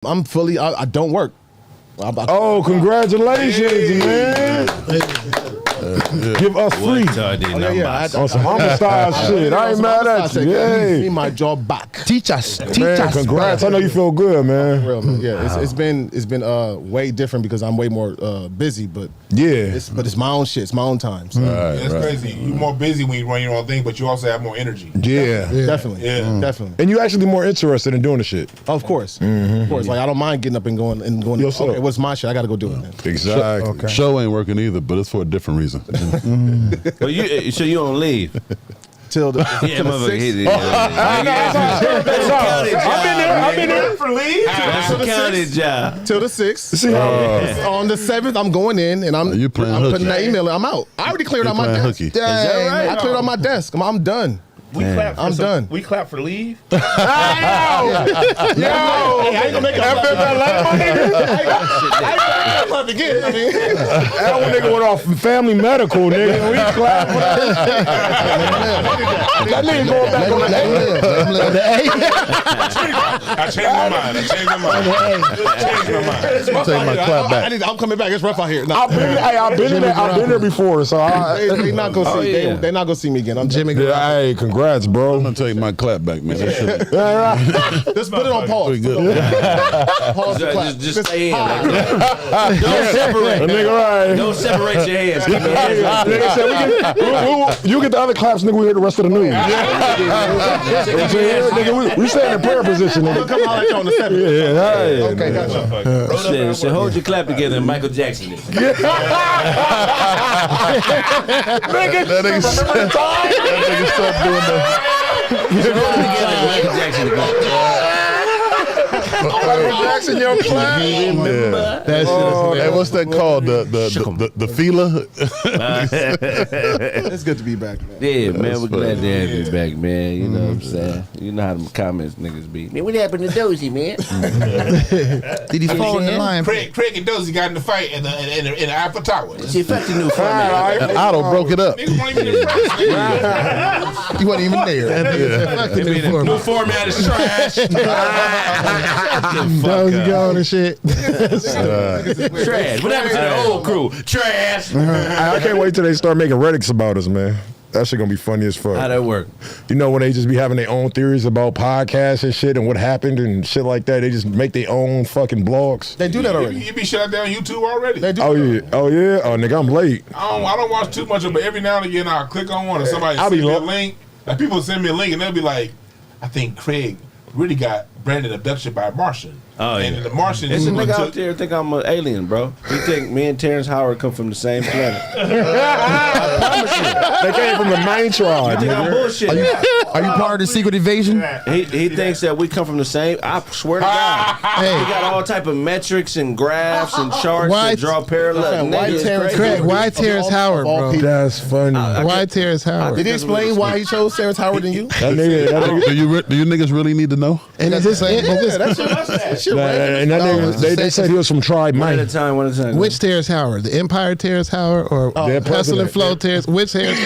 I'm fully. I don't work. Oh, congratulations, man! Give us free. On some homicide shit. I ain't mad at you. Hey, my job back. Teach us. Congrats. I know you feel good, man. Real, man. Yeah, it's been way different because I'm way more busy, but it's my own shit. It's my own time. So. That's crazy. You're more busy when you run your own thing, but you also have more energy. Definitely. Definitely. And you actually more interested in doing the shit. Of course. Of course. Like I don't mind getting up and going. Okay, what's my shit? I got to go do it. Man. Exactly. Show ain't working either, but it's for a different reason. Well, so you don't leave till the I've been there for leave. That's a county job. Till the 6th. On the 7th, I'm going in and I'm putting that email. I'm out. I already cleared out my desk. Is that right? I cleared out my desk. I'm done. I'm done. We clap for leave. Yo, I ain't gonna make it up. I ain't clap again. I mean, that one nigga went off family medical, nigga. We clap for that nigga going back on the I changed my mind. Take my clap back. I'm coming back. It's rough out here. I've been there before, so they not gonna see. They not gonna see me again. I'm Jimmy. Hey, congrats, bro. I'm gonna take my clap back, man. Just put it on pause. Pause the clap. Just stay in. Don't separate. Don't separate your hands. Nigga said you get the other claps, nigga. We hear the rest of the news. Nigga, we stay in prayer position. Nigga. Come on, on the 7th. Okay, gotcha. So hold your clap together and Michael Jackson it. That nigga stopped doing that. Michael Jackson to go. Michael Jackson, your clap. That shit Hey, what's that called? The feeler? It's good to be back, man. Yeah, man, we're glad to have you back, man. You know what I'm saying? You know how them comments niggas be. Man, what happened to Dozy, man? Did he fall in the line? Craig and Dozy got in the fight in the Eiffel Tower. She fucked the new format. Otto broke it up. Niggas weren't even in France. He wasn't even there. New format is trash. Dozy gone and shit. Trash. What happened to the old crew? Trash. I can't wait till they start making Reddits about us, man. That shit gonna be funny as fuck. How that work? You know when they just be having their own theories about podcasts and shit and what happened and shit like that. They just make their own fucking blogs. They do that already. You be shut down YouTube already. They do. Oh yeah. Oh nigga, I'm late. I don't watch too much of it, but every now and again I'll click on one and somebody send me a link. Like people send me a link and they'll be like, I think Craig really got branded abduction by a Martian. Oh, yeah. And the Martian There's a nigga out there think I'm an alien, bro. He think me and Terrence Howard come from the same planet. I promise you. They came from the main tribe. You think I'm bullshit? Are you part of the secret invasion? He thinks that we come from the same. I swear to God. Hey. We got all type of metrics and graphs and charts that draw parallel. Craig, why Terrence Howard, bro? That's funny. Why Terrence Howard? Did he explain why he chose Terrence Howard than you? That nigga. Do you niggas really need to know? And is this They said he was from Tribe One Mine. at a time. which Terrence Howard? The Empire Terrence Howard or their Hustle and president. Flow Terrence? Which Terrence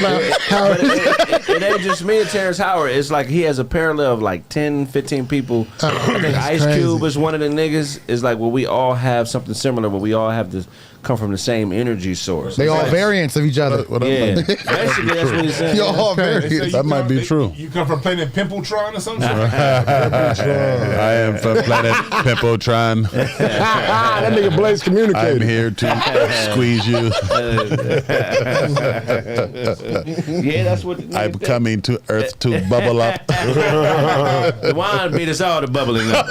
Howard? It ain't just me and Terrence Howard. It's like he has a parallel of like 10, 15 people. I think Ice crazy. Cube is one of the niggas. It's like, well, we all have something similar, but we all have to come from the same energy source. They all variants of each other. Yeah, basically that's what he's saying. You all variants. That might be true. You come from planet Pimpletron or something? I am from planet Pimpletron. That nigga Blaze I'm communicated. here to squeeze you. Yeah, that's what. I'm coming to Earth to bubble up. The wine beat us all to bubbling up.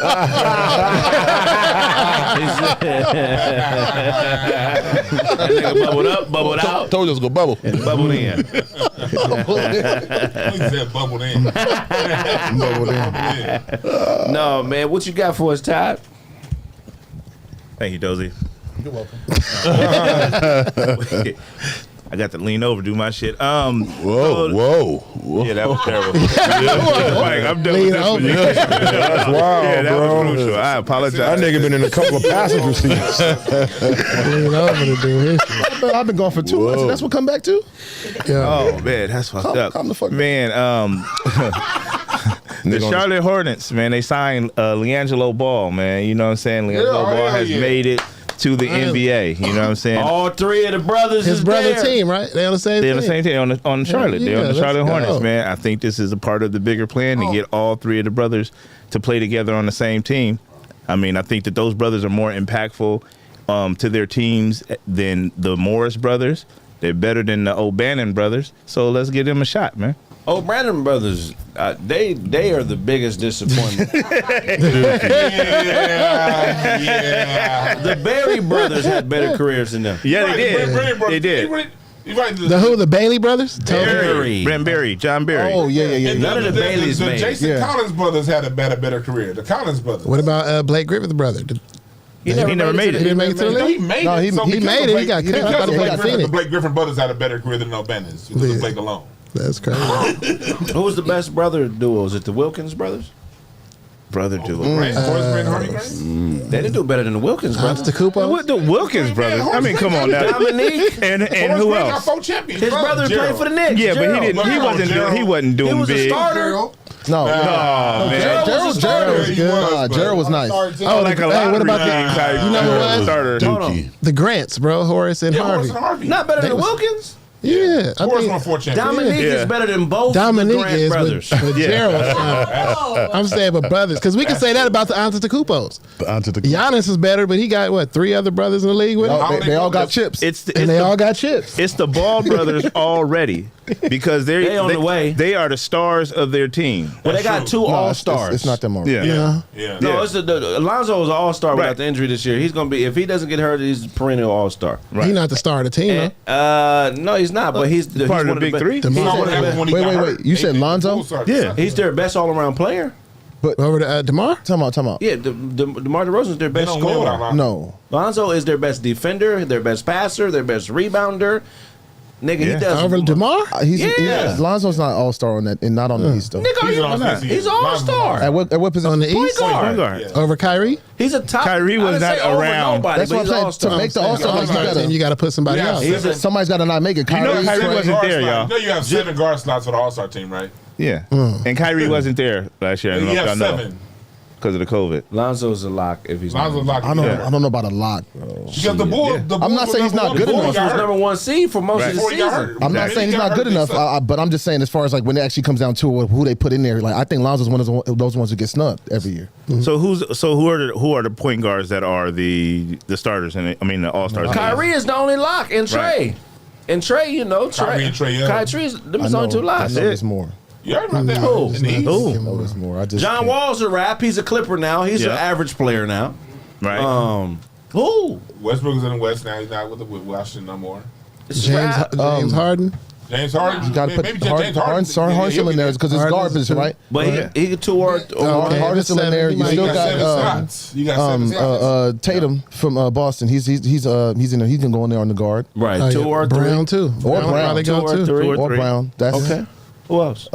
That nigga bubbled up, bubbled out, Told you it was gonna bubble. and bubbled in. He said bubbled in. Bubbled in. No, man, what you got for us, Todd? Thank you, Dozy. You're welcome. I got to lean over, do my shit. Whoa. Yeah, that was terrible. Like, I'm done with this one. That's wild, Yeah, that bro. was crucial. I apologize. That nigga been in a couple of passenger seats. Lean over to do his shit. I've been gone for 2 months. And that's what come back to. Yeah. Oh man, that's fucked up. Calm the fuck down. Man, The Charlotte Hornets, man, they signed LiAngelo Ball, man. You know what I'm saying? LiAngelo Ball has made it to the NBA. You know what I'm saying? All three of the brothers His is brother there. team, right? They on the same They're team. on the same team on Charlotte. Yeah, They're on the Charlotte let's Hornets, go. man. I think this is a part of the bigger plan to get all three of the brothers to play together on the same team. I mean, I think that those brothers are more impactful to their teams than the Morris brothers. They're better than the O'Bannon brothers. So let's give them a shot, man. O'Bannon brothers, they are the biggest disappointment. Yeah. The Berry brothers had better careers than them. Yeah, they did. They did. The Bailey brothers? Berry. Brent Berry, John Berry. Oh yeah. None of the Baileys The made it. Jason Collins brothers had a better career. The Collins brothers. What about Blake Griffith brother? He never made it. He didn't make it to the No, league? he made No, it. he So made because it. of He got cut. I Because thought of he Blake got Griffin, Phoenix. the Blake Griffin brothers had a better career than O'Bannon's. Because of Blake alone. That's crazy. Who was the best brother duo? Is it the Wilkins brothers? Brother duo. Right? Forrest Grant, Harvey Grant? They didn't do better than the Wilkins brothers. Antetokounmpo? What the Wilkins brothers? I mean, come on now. Dominique. And Forrest who Grant got else? 4 champions. His brother played for the Knicks. Yeah, but he Gerald. didn't. He wasn't He doing was a big. starter. No, man. Gerald was good. Gerald was nice. Oh, Like a hey, lottery what about game type. you know who it was? Starter. Dookie. The Grants, bro. Horace and Forrest Harvey. and Harvey. Not better than They the was- Wilkins. Yeah. I Forrest think won 4 champions. Dominique Yeah. is better than both Dominique the Grant is, brothers. but Gerald. I'm saying, but brothers, because we can say that about the Antetokounmpos. Giannis is better, but he got what 3 other brothers in the league with him, They all got chips. and they all got chips. It's the Ball brothers already because They on the way. They are the stars of their team. Well, they got That's 2 true. all-stars. It's not them all. Yeah. Yeah. Yeah. No, it's Alonzo was an all-star Right. without the injury this year. He's going to be, if he doesn't get hurt, he's a perennial all-star. Right. He's not the star of the team, And, no, he's not, but he's Part of the one big three? though. So what happened when he got hurt? Wait. You said Lonzo? Yeah. He's their best all-around player. Over to DeMar. Talking about. Yeah, DeMar DeRozan's their They best don't win without scorer. Lonzo. No. Lonzo is their best defender, their best passer, their best rebounder. Nigga, Yeah. he does. Over to DeMar. Lonzo's not all star on that, and not on the East though. Nigga, He's an all-star. he's an all-star. At what position? On the East. guard. Point guard. Yeah. Over Kyrie. He's a top. Kyrie was I didn't not say over around. Nobody, That's but what he's I'm saying. all-star. To make the all-star, You got to put somebody Yeah, else. he's a- somebody's got to not make it. You know Kyrie, Kyrie Seven wasn't guard there, slots. y'all. You know you have 7 guard slots for the All-Star team, right? Yeah. And Kyrie wasn't there last year. I don't know You if have y'all know 7. because of the COVID. Lonzo's a lock if he's Lonzo's not. locked. I don't know about a lot, bro. Because the Bulls. I'm not saying he's not good Bulls enough. was number 1 seed for most of the Before he got season. hurt. I'm not saying he's not good enough, but I'm just saying as far as like when it actually comes down to who they put in there, like I think Lonzo's one of those ones who get snubbed every year. So who are the point guards that are the starters and the all stars? Kyrie is the only lock, and Trey. Right. And Trey, you know, Kyrie and Trae Young. Kyrie's them I is only 2 I locks. know there's more. You heard about that? Who? In the East? I know there's more. I just John can't. Wall's a rap. He's a Clipper now. He's an Yeah. average player now. Right. Who? Westbrook is in the West now. He's not with Washington no more. It's James rap. Harden. James Harden. You got to put Maybe James Harden. Harden in there because it's Harden's garbage, right? But he could 2 or Okay, Harden's still in there. he You might still You got 7 got slots. You got 7 slots. Tatum from Boston. He's in there. He's gonna go in there on the guard right. Oh, 2 yeah. or 3. Brown too. Or Brown. probably 2 go or too. 3. Or or three. Brown. That's Okay. Who else?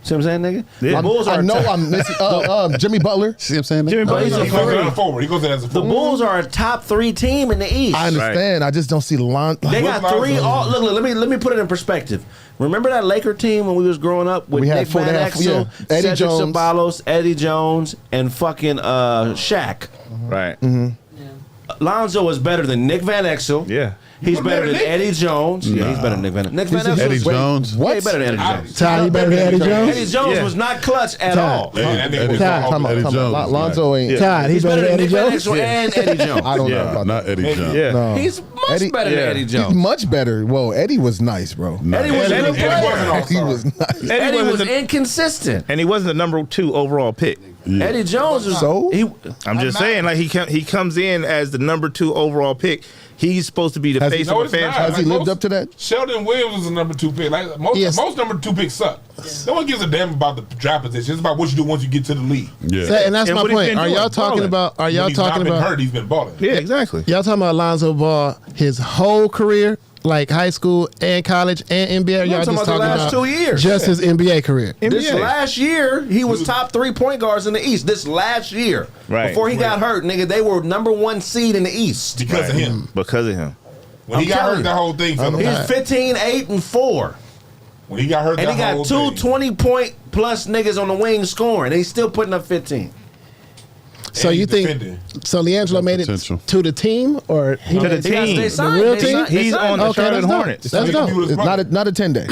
See what I'm saying, nigga? Yeah. The Bulls are I know I'm missing Jimmy Butler. See what I'm saying? Jimmy Butler's he's a a He goes in forward. as a forward. He goes in as a The forward. Bulls are a top 3 team in the East. I understand. I just don't see Lonzo. They got What's 3. Lonzo? Look, let me put it in perspective. Remember that Laker team when we was growing up with We had Nick four- Van they had- Exel, yeah. Eddie Cedric Jones. Ceballos, Eddie Jones, and fucking Shaq. Right. Lonzo is better than Nick Van Exel. Yeah. He's better than Nick? Eddie Jones. Yeah, he's better than Nick Van Exel. Nick Van Exel. Eddie is- Jones. Yeah, he's better than Eddie Jones. Ty, he better than Eddie Jones? Eddie Jones Yeah. was not clutch at all. Yeah, that nigga was Ty, all- Eddie Jones. Lonzo ain't. Todd, he He's better better than than Eddie Nick Van Jones. Exel and Eddie Jones. I don't know Yeah, about not that. Eddie Jones. Yeah. No. He's much better than Eddie He's Jones. much better. Whoa, Eddie was nice, bro. Eddie was a good Eddie player. wasn't all-star. He was nice. Eddie was wasn't the- inconsistent. and he wasn't the number 2 overall pick. Eddie Jones was So? I'm just saying, like he comes in as the number 2 overall pick. He's supposed to be the Has he- face No, of it's the not. franchise. Has he Like lived up to that? Sheldon Williams was the number 2 pick. Like Yes. most number 2 picks suck. No one gives a damn about the draft position. It's about what you do once you get to the league. Yeah. And that's And my what he's point. been Are doing, y'all talking balling. about? Are When y'all he's not talking been about? hurt, he's been balling. Yeah, exactly. Y'all talking about Lonzo Ball, his whole career, like high school and college and NBA? Or y'all talking just about the talking last about 2 years. just his NBA career? This NBA. last year, he was top 3 point guards in the East. This last year. Right. Before he got hurt, nigga, they were number 1 seed in the East. Because of him. Because of him. When he I'm got telling hurt, you. that whole thing fell He's apart. 15, 8, and 4. When he got hurt, And that he got whole 2 thing. 20-point plus niggas on the wing scoring. And he's still putting up 15. So you think so? LiAngelo made it to the team or to the team, the real team? He's on the Charlotte Hornets. Let's go. It's not a 10-day.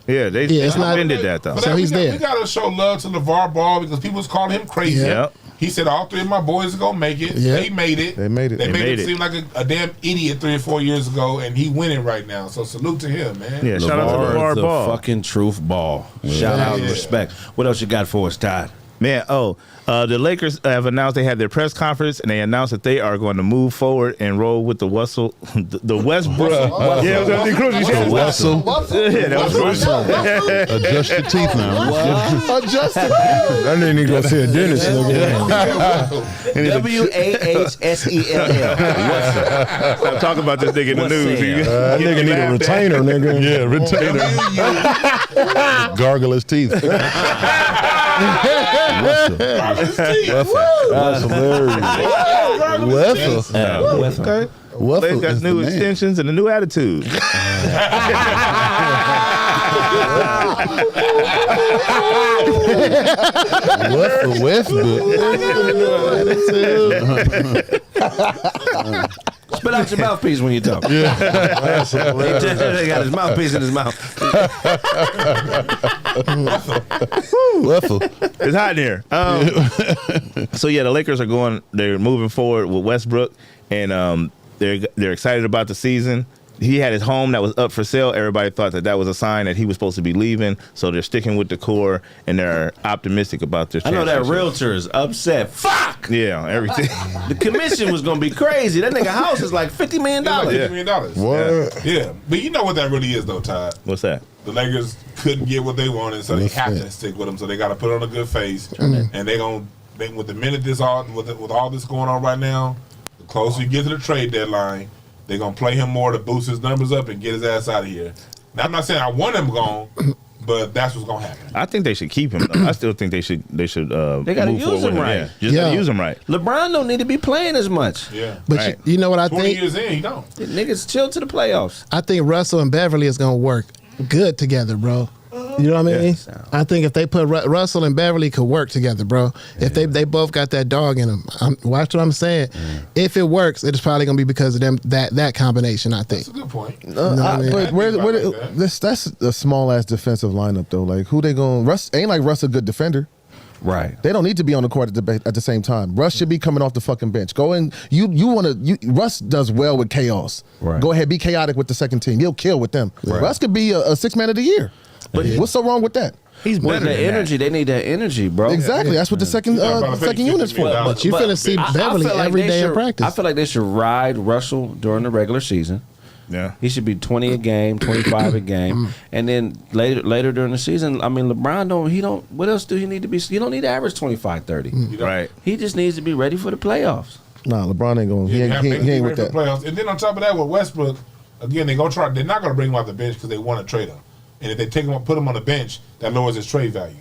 Yeah, they suspended that though. So he's there. We gotta show love to LeVar Ball because people was calling him crazy. Yep. He said all 3 of my boys are gonna make it. Yep. They made it. They made it. They made it seem like a damn idiot 3 or 4 years ago, and he winning right now. So salute to him, man. Yeah, shout out to LeVar the Ball. Fucking truth ball. Shout out and respect. What else you got for us, Todd? Man, the Lakers have announced they had their press conference and they announced that they are going to move forward and roll with the Westbrook. Yeah, it was Cruz. You said Wessel. Yeah, that was Cruz. Adjust your teeth now. Adjust. That nigga need to go see a dentist. WAHSELL. Stop talking about this nigga in the news. That nigga need a retainer, nigga. Yeah, retainer. Gargle his teeth. That's hilarious. Okay. They've got new extensions and a new attitude. Westbrook. Spit out your mouthpiece when you talk. Yeah. He got his mouthpiece in his mouth. It's hot in here. So yeah, the Lakers are they're moving forward with Westbrook, and they're excited about the season. He had his home that was up for sale. Everybody thought that was a sign that he was supposed to be leaving. So they're sticking with the core, and they're optimistic about this. I know that realtor is upset. Fuck! Yeah, everything. The commission was going to be crazy. That nigga house is like $50 million. Like $50 million. What? Yeah. But you know what that really is, though, Todd? What's that? The Lakers couldn't get what they wanted, so they have to stick with him. So they got to put on a good face. And they going to, with the minute with all this going on right now, the closer you get to the trade deadline, they're going to play him more to boost his numbers up and get his ass out of here. Now, I'm not saying I want him gone, but that's what's going to happen. I think they should keep him, though. I still think they should. They got to use him right. Yeah. Just gotta use him right. LeBron don't need to be playing as much. Yeah. But right. you know what I 20 think? years in, he don't. Niggas chill to the playoffs. I think Russell and Beverly is going to work good together, bro. You know what I mean? I think if they put Russell and Beverly could work together, bro. If they both got that dog in them, watch what I'm saying. If it works, it's probably gonna be because of them that combination. I think. That's a good point. But that's a small ass defensive lineup though. Like who they going? Russ ain't like Russ a good defender. Right. They don't need to be on the court at the same time. Russ should be coming off the fucking bench. Russ does well with chaos. Right. Go ahead, be chaotic with the second team. He'll kill with them. Right. Russ could be a 6 man of the year. But what's so wrong with that? He's better than energy. They need that energy, bro. Exactly. That's what the second unit's for. But you finna see Beverly every day in practice. I feel like they should ride Russell during the regular season. Yeah. He should be 20 a game, 25 a game. And then later during the season, I mean, LeBron what else do he need to be? He don't need to average 25, 30. Right. He just needs to be ready for the playoffs. Nah, LeBron ain't going. He ain't with that. Playoffs. And then on top of that, with Westbrook, again, they're not going to bring him off the bench because they want to trade him. And if they put him on the bench, that lowers his trade value.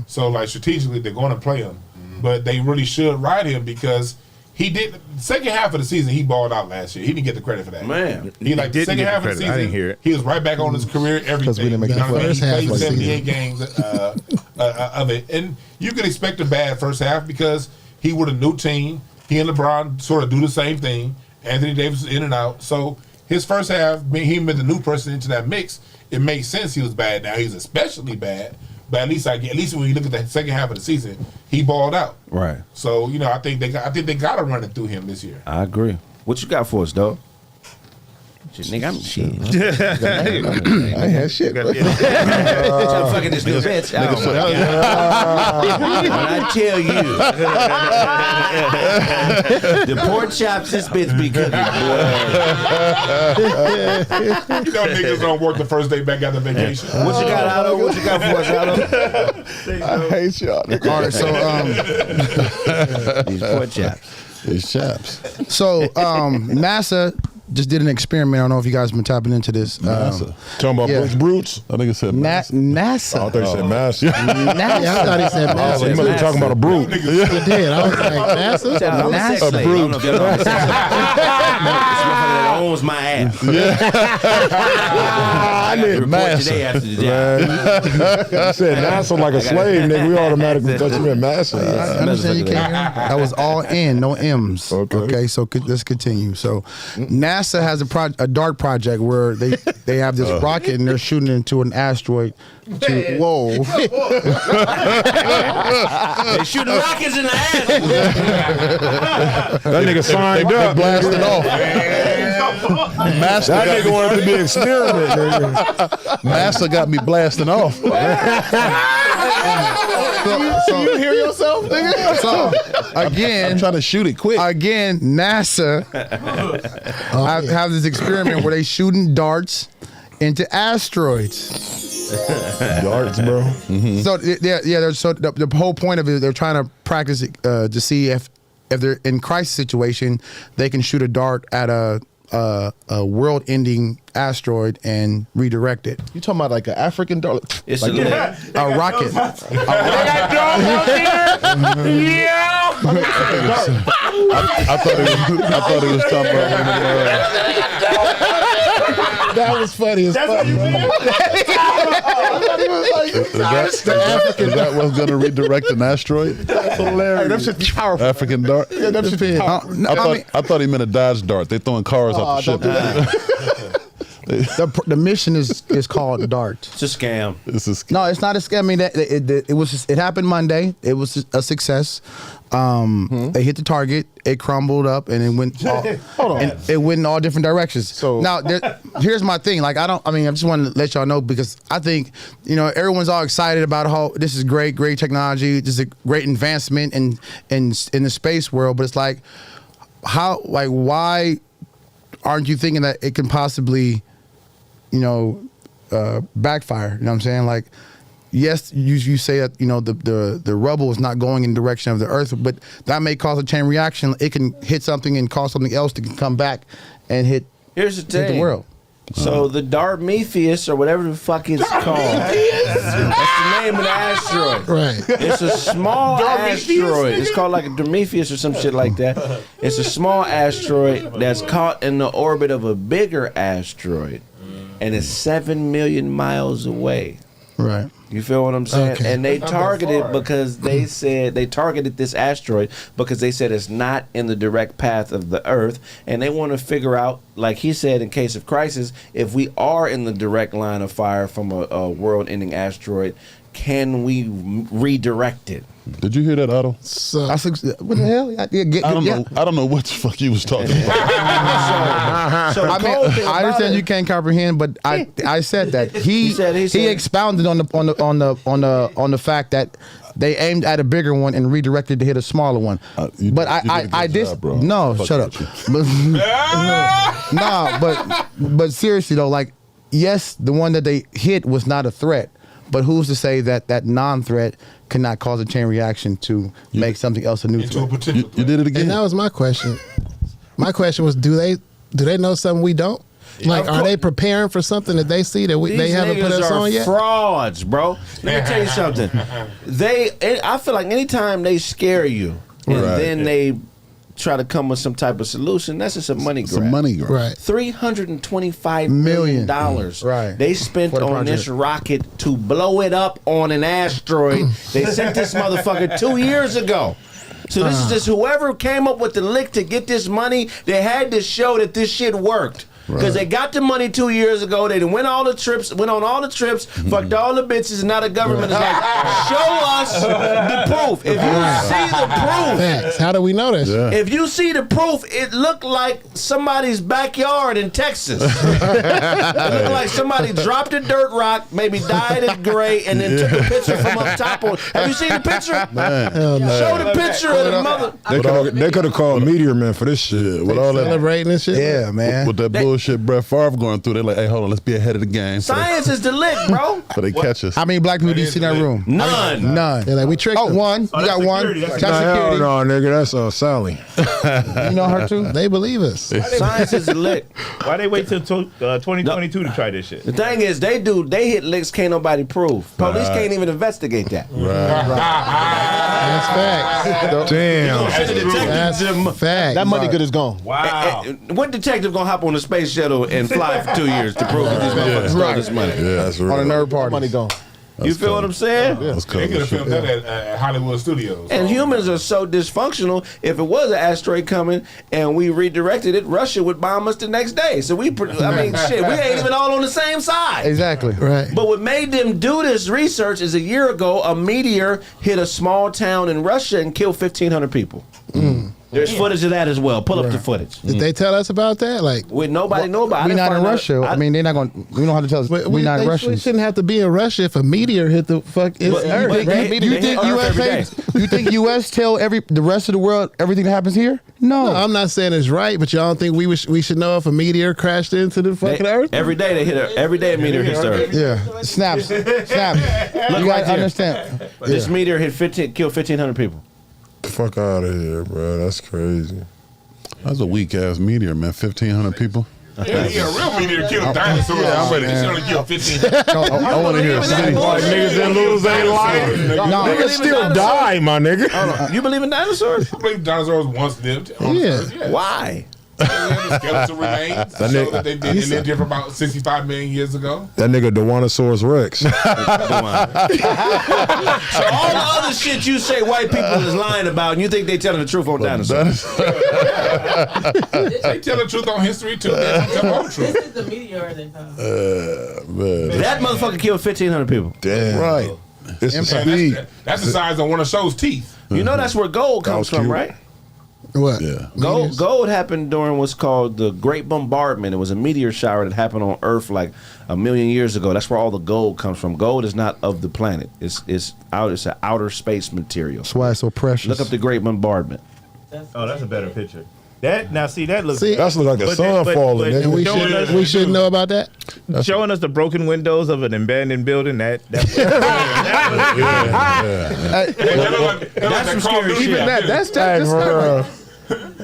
So, like, strategically, they're going to play him. But they really should ride him because he did the second half of the season. He balled out last year. He didn't get the credit for that. Man, he like the second half of the season. I didn't hear it. He was right back on his career. Everything. We didn't make the first he half played of the 78 games of it, and you could expect a bad first half because he with a new team. He and LeBron sort of do the same thing. Anthony Davis is in and out. So his first half, him with the new person into that mix, it makes sense he was bad. Now he's especially bad, but at least when you look at the second half of the season, he balled out. Right. So I think they got to run it through him this year. I agree. What you got for us, dog? Shit, nigga, I'm shit. I ain't had shit. Trying to fucking this new bitch. Oh, my God. When I tell you, the pork chops this bitch be cooking, boy. Niggas don't work the first day back after vacation. What you got, Otto? What you got for us, Otto? I hate y'all. All right, so these pork chops. These chaps. So NASA just did an experiment. I don't know if you guys have been tapping into this. NASA. Talking about Yeah. Brooks Brutes? I think it said NASA. Oh, I thought you said Mass. Yeah, I thought he said I was like, NASA. you must be talking about a brute. He did. I was like, NASA? I'm a sex slave. I don't know if y'all know that owns my ass. I need report today after the job. You said NASA like a slave, nigga. We automatically thought you meant massa. I understand you can't hear me. That was all N, no M's. Okay, so let's continue. So NASA has a DART project where they have this rocket and they're shooting into an asteroid. Whoa. They shooting rockets in the ass. That nigga signed up. Blasted off. Master That nigga wanted to be an experiment, nigga. Master got me blasting off. So you hear yourself, nigga? So again, I'm trying to shoot it quick. Again, NASA have this experiment where they shooting darts into asteroids. Darts, bro. Mm-hmm. So so the whole point of it, they're trying to practice it to see if they're in crisis situation, they can shoot a dart at a world-ending asteroid and redirect it. You talking about like an African dart? It's like a rocket. I thought it was talking about That was funny as fuck. Is that what's going to redirect an asteroid? That's hilarious. Hey, that shit be powerful. African dart? Yeah, that shit be powerful. I thought he meant a Dodge dart. They throwing cars off the ship. The mission is called DART. It's a scam. No, it's not a scam. I mean, it happened Monday. It was a success. They hit the target. It crumbled up and it went. It went in all different directions. So now, here's my thing. Like I just want to let y'all know because I think everyone's all excited about how this is great technology. This is a great advancement in the space world. But it's like, why aren't you thinking that it can possibly, backfire? You know what I'm saying? Like, yes, you say that the rubble is not going in the direction of the Earth, but that may cause a chain reaction. It can hit something and cause something else to come back and hit. Here's the thing. Hit the world. So the Dartmetheus or whatever the fuck it's called. That's the name of the asteroid. Right. It's a small asteroid. It's called like a Dartmetheus or some shit like that. It's a small asteroid that's caught in the orbit of a bigger asteroid, and it's 7 million miles away. Right. You feel what I'm saying? Okay. And they targeted because they said they targeted this asteroid because they said it's not in the direct path of the Earth, and they want to figure out, like he said, in case of crisis, if we are in the direct line of fire from a world-ending asteroid, can we redirect it? Did you hear that, Otto? So, what the hell? I don't know what the fuck you was talking about. I understand you can't comprehend, but I said that he expounded on the fact that they aimed at a bigger one and redirected to hit a smaller one. But I did no, shut up. But seriously though, like yes, the one that they hit was not a threat. But who's to say that non-threat cannot cause a chain reaction to make something else a new threat? You did it again. and that was my question. My question was, do they know something we don't? Like, are they preparing for something that they see that they haven't put us on yet? Frauds, bro. Let me tell you something. I feel like anytime they scare you and then they try to come with some type of solution, that's just a money grab. Some money grab. Right. $325 million. Right. They spent on this rocket to blow it up on an asteroid. They sent this motherfucker 2 years ago. So this is just whoever came up with the lick to get this money, they had to show that this shit worked. Because they got the money 2 years ago, they went on all the trips, fucked all the bitches, and now the government is like, show us the proof. If you see the proof, Facts. How do we know this? Yeah. if you see the proof, it looked like somebody's backyard in Texas. It looked like somebody dropped a dirt rock, maybe dyed it gray, and then took a picture from up top. Have you seen the picture? Show the picture of the mother. They could have called Meteor Man for this shit. With all that, Celebrating and shit? Yeah, man. with that bullshit Brett Favre going through, they're like, hey, hold on, let's be ahead of the game. Science is the lick, bro. So they catch us. How many black people do you see in that room? None. None. They're like, we tricked them. one. You got one. That's Hell security. no, nigga, that's Sally. You know her too? They believe us. Science is the lick. Why they wait till 2022 to try this shit? The thing is, they hit licks can't nobody prove. Police can't even investigate that. Right. That's facts. Damn. That's facts. That money good is gone. Wow. What detective gonna hop on the space shuttle and fly for 2 years to prove that these motherfuckers stole this money? Yeah, that's right. On a nerd party. Money gone. You feel what I'm saying? That's They could have filmed that at Hollywood Studios. And humans are so dysfunctional. If it was an asteroid coming and we redirected it, Russia would bomb us the next day. So shit, we ain't even all on the same side. Exactly. Right. But what made them do this research is a year ago, a meteor hit a small town in Russia and killed 1,500 people. There's footage of that as well. Pull up the footage. Did they tell us about that? Like, Nobody know about it. We not in Russia. I mean, they're not going. We don't have to tell us. We not in Russia. We shouldn't have to be in Russia if a meteor hit the fuck. It's Earth. You think U.S. tell the rest of the world everything that happens here? No, I'm not saying it's right, but y'all don't think we should know if a meteor crashed into the fucking Earth? Every day they hit every day a meteor hits the Earth. Yeah, snaps. You gotta understand. This meteor killed 1,500 people. Fuck out of here, bro. That's crazy. That's a weak ass meteor, man. 1,500 people. Yeah, real meteor killed dinosaurs. I'm ready. It's only killed 1,500. I want to hear a city. Like niggas that lose their life. Niggas still die, my nigga. You believe in dinosaurs? I believe dinosaurs once lived on Earth. Yeah. Why? The skeletal remains show that they lived here for about 65 million years ago. That nigga Dwanosaurus Rex. So all the other shit you say white people is lying about, and you think they telling the truth on dinosaurs? They tell the truth on history too. They don't tell the whole truth. This is the meteor they found. Man. That motherfucker killed 1,500 people. Damn. Right. It's That's the size of one of Show's teeth. You know that's where gold comes from, right? What? Yeah. Gold happened during what's called the Great Bombardment. It was a meteor shower that happened on Earth like 1 million years ago. That's where all the gold comes from. Gold is not of the planet. It's an outer space material. That's why it's so precious. Look up the Great Bombardment. That's a better picture. That looks. That's look like a sun falling. And we should know about that. Showing us the broken windows of an abandoned building. That's some scary shit. Even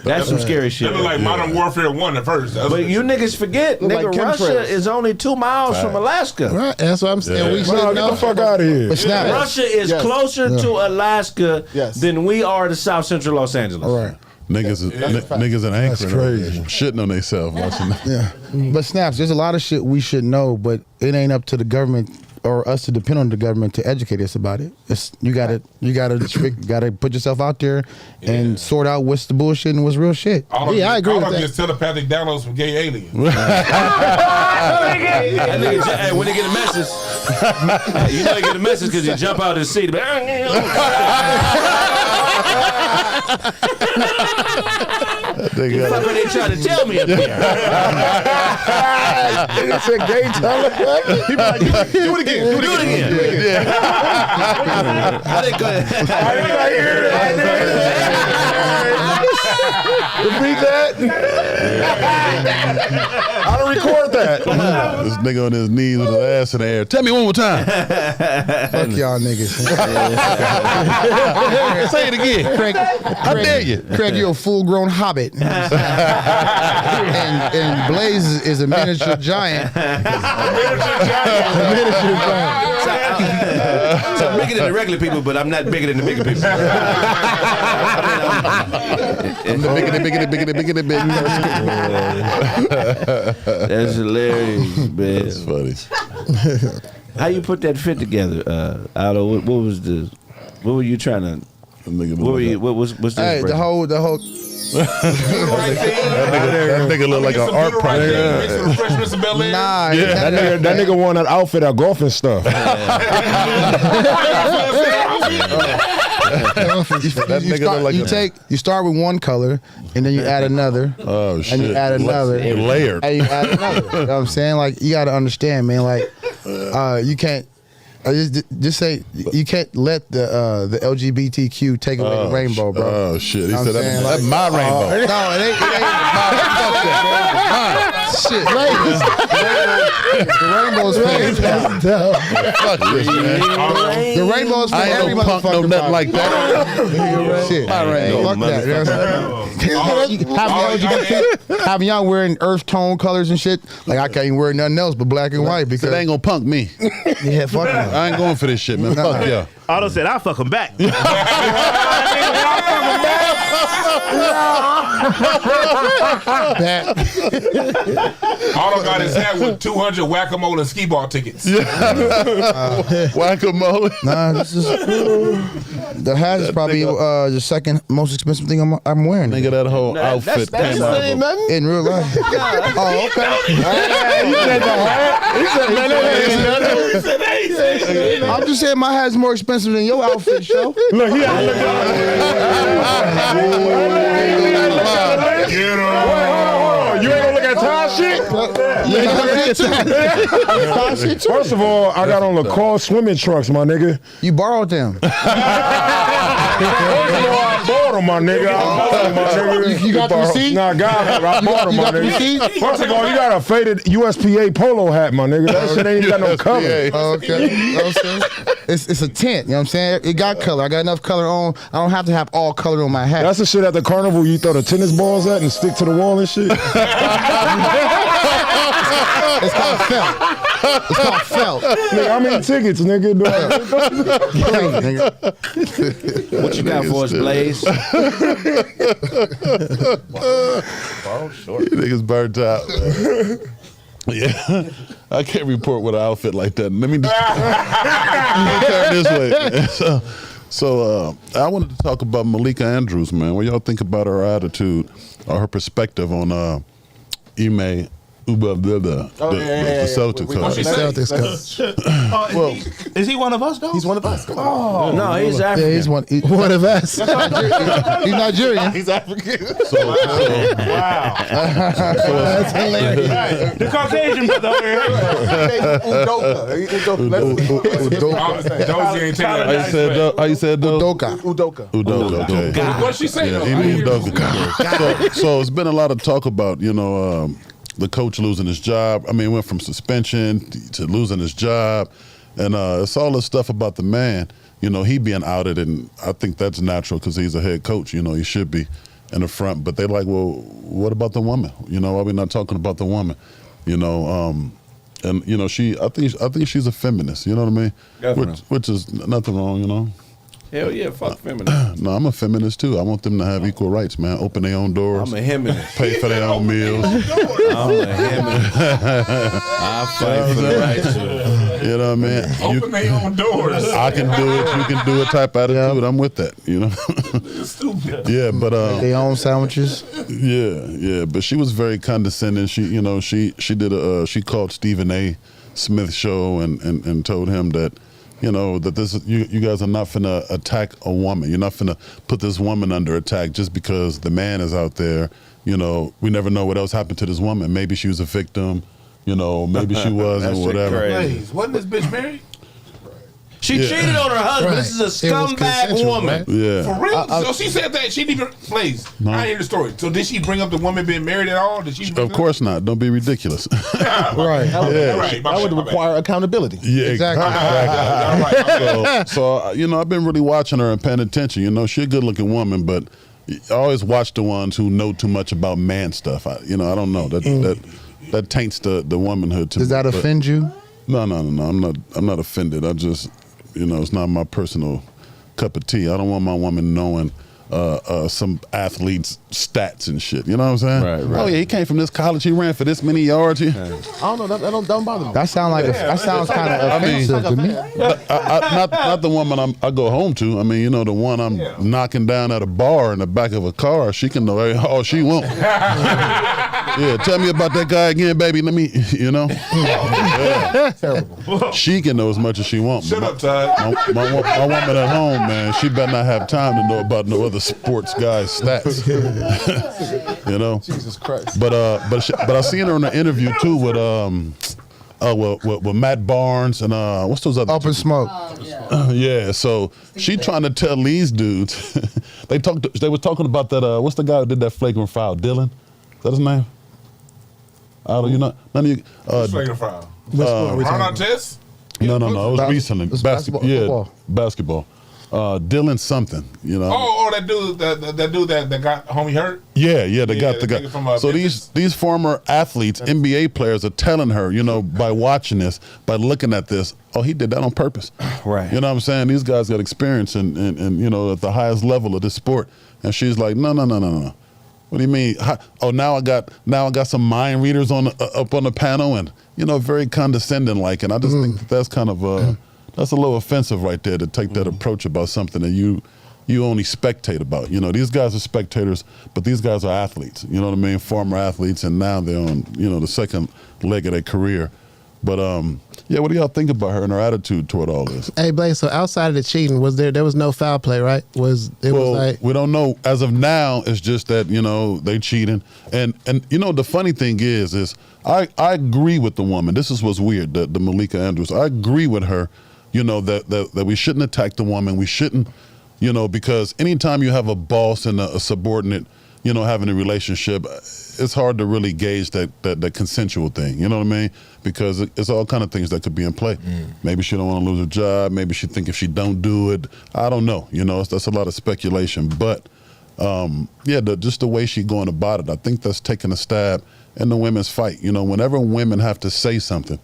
that's some scary shit. They look like Modern Warfare 1 at first. But you niggas forget, like Russia is only 2 miles from Alaska. Right. That's what I'm saying. We should Get know. the fuck out of here. Russia is closer to Alaska than we are to South Central Los Angeles. All right. Niggas in Anchorage. That's crazy. Shitting on themselves watching that. Yeah. But Snaps, there's a lot of shit we should know, but it ain't up to the government or us to depend on the government to educate us about it. You gotta put yourself out there and sort out what's the bullshit and what's real shit. I agree with that. Just telepathic downloads from gay aliens. When they get a message, you know they get a message because you jump out of the seat. What the fuck are they trying to tell me up here? It's a gay telepathy. Do it again. Do it again. How they go? Repeat that. I don't record that. This nigga on his knees with his ass in the air. Tell me one more time. Fuck y'all niggas. Say it again. Craig, How dare you? Craig, you're a full-grown hobbit. and Blaze is a miniature giant. So I'm bigger than the regular people, but I'm not bigger than the bigger people. That's hilarious, man. That's funny. How you put that fit together, Aldo? What were you trying to? What's this? Hey, the whole. That nigga look like an art project. Nah, That nigga won that outfit at golfing stuff. You start with one color and then you add another. Oh shit! And you add another. Layered. And you add another. You know what I'm saying? Like, you got to understand, man. Like, you can't. Just say you can't let the LGBTQ take away the rainbow, bro. Oh shit! He said that's like, my rainbow. No, it ain't shit. The rainbow's for Fuck this, man. the rainbow's for I ain't every no punk, no motherfucking nothing like that. shit. My rainbow. Fuck that. Having y'all wearing earth tone colors and shit, like I can't wear nothing else but black and white because It ain't gonna punk me. yeah, fuck that. I ain't going for this shit, man. Fuck yeah. Otto said, I'll fuck him back. Otto got his hat with 200 whack-a-mole and skee-ball tickets. Whack-a-mole. Nah, this is the hat is probably the second most expensive thing I'm wearing. Nigga, that whole outfit came out in real life. Oh, okay. He said, I'm just saying my hat's more expensive than your outfit, show. Look, he out there. Get hold on. You ain't gonna look at Ty shit? First of all, I got on Lacoste swimming trunks, my nigga. You borrowed them. First of all, I bought them, my nigga. You got the receipt? Nah, I bought them, my nigga. First of all, you got a faded USPA polo hat, my nigga. That shit ain't even got no color. Okay. It's a tint, you know what I'm saying? It got color. I got enough color on. I don't have to have all color on my hat. That's the shit at the carnival you throw the tennis balls at and stick to the wall and shit. It's called felt. It's called felt. Nigga, how many tickets, nigga? What you got for us, Blaze? Niggas burnt out. Yeah, I can't report with an outfit like that. Let me turn this way. So I wanted to talk about Malika Andrews, man. What y'all think about her attitude or her perspective on Ime the Celtics coach? Well, is he one of us, though? He's one of us. Oh, no, he's African. Yeah, he's one of us. He's Nigerian. He's African. Wow. That's hilarious. The Caucasian brother over here. How you said Udoka. Udoka. Okay. What'd she say? So it's been a lot of talk about, the coach losing his job. I mean, it went from suspension to losing his job. And it's all this stuff about the man, he being outed. And I think that's natural because he's a head coach. He should be in the front. But they're like, well, what about the woman? Why are we not talking about the woman? And, I think she's a feminist. You know what I mean? Which is nothing wrong, Hell yeah, fuck feminists. No, I'm a feminist too. I want them to have equal rights, man. Open their own doors. I'm a feminist. Pay for their own meals. I'm a feminist. I fight for the rights. You know what I mean? Open their own doors. I can do it. You can do it. Type attitude. I'm with that. Stupid. Yeah, but Their own sandwiches. Yeah. But she was very condescending. She did she called Stephen A. Smith show and told him that. That this you guys are not finna attack a woman. You're not finna put this woman under attack just because the man is out there. We never know what else happened to this woman. Maybe she was a victim. Maybe she wasn't or whatever. Please, wasn't this bitch married? She cheated on her husband. Right. This is a scumbag woman. Right? Yeah. For real? So she said that she didn't even. Please, I didn't hear the story. So did she bring up the woman being married at all? Did she? Of course not. Don't be ridiculous. Right. That would require accountability. Yeah, exactly. So I've been really watching her and paying attention. She's a good-looking woman, but I always watch the ones who know too much about man stuff. I don't know that taints the womanhood. To Does that offend you? No. I'm not offended. I just, it's not my personal cup of tea. I don't want my woman knowing some athlete's stats and shit. You know what I'm saying? Right. Oh yeah, he came from this college. He ran for this many yards. I don't know. That don't bother me. That sounds kind of offensive to me. Not the woman I go home to. I mean, the one I'm knocking down at a bar in the back of a car. She can know all she wants. Yeah, tell me about that guy again, baby. Let me, Terrible. She can know as much as she wants. Shut up, Todd. My woman at home, man, she better not have time to know about no other sports guy's stats. Jesus Christ. But I seen her in an interview too with Matt Barnes and what's those other Up in Smoke. yeah, so she trying to tell these dudes they was talking about that what's the guy who did that flagrant foul, Dylan? Is that his name? I don't none of you Flagrant foul. What sport are we Ron talking about? Artest? No, it was recently. Basketball. Basketball. Dylan something, you know. Oh, that dude that got homie hurt. Yeah, they got the guy. From, so these former athletes, NBA players, are telling her, you know, by watching this, by looking at this, oh, he did that on purpose. Right. You know what I'm saying? These guys got experience and you know, at the highest level of this sport, and she's like, no. What do you mean? Now I got some mind readers up on the panel, and you know, very condescending like, and I just think that's kind of that's a little offensive right there to take that approach about something that you only spectate about. You know, these guys are spectators, but these guys are athletes. You know what I mean? Former athletes, and now they're on, you know, the second leg of their career. But yeah, what do y'all think about her and her attitude toward all this? Hey, Blake. So outside of the cheating, there was no foul play, right? Was like, we don't know as of now. It's just that, you know, they cheating, and you know, the funny thing is I agree with the woman. This is what's weird. The Malika Andrews. I agree with her. You know, that we shouldn't attack the woman. We shouldn't, you know, because anytime you have a boss and a subordinate, you know, having a relationship, it's hard to really gauge that consensual thing. You know what I mean? Because it's all kind of things that could be in play. Maybe she don't want to lose her job. Maybe she think if she don't do it, I don't know. You know, that's a lot of speculation. But yeah, just the way she going about it, I think that's taking a stab in the women's fight. You know, whenever women have to say something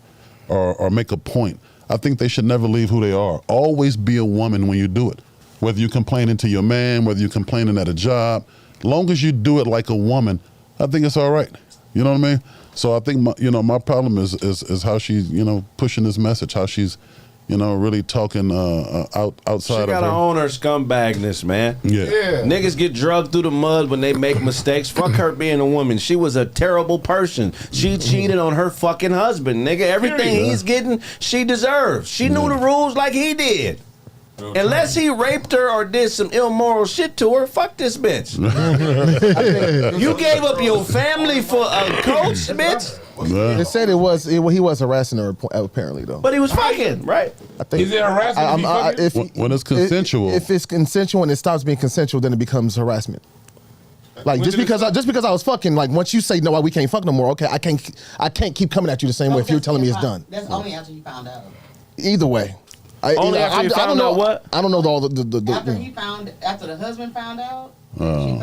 or make a point, I think they should never leave who they are. Always be a woman when you do it. Whether you're complaining to your man, whether you're complaining at a job, long as you do it like a woman, I think it's all right. You know what I mean? So I think my problem is how she's, you know, pushing this message, how she's, you know, really talking outside of her. She gotta own her scumbagness, man. Yeah. Niggas get drugged through the mud when they make mistakes. Fuck her being a woman. She was a terrible person. She cheated on her fucking husband, nigga. Everything he's getting, she deserves. She knew the rules like he did. Unless he raped her or did some immoral shit to her, fuck this bitch. You gave up your family for a coach, bitch? They said he was harassing her apparently though. But he was fucking, right? I think is it harassment? When it's consensual. If it's consensual and it stops being consensual, then it becomes harassment. Like just because I was fucking, like once you say no, we can't fuck no more. Okay, I can't keep coming at you the same way if you're telling me it's done. That's only after you found out. Either way. Only after you found out what? I don't know all the After the husband found out,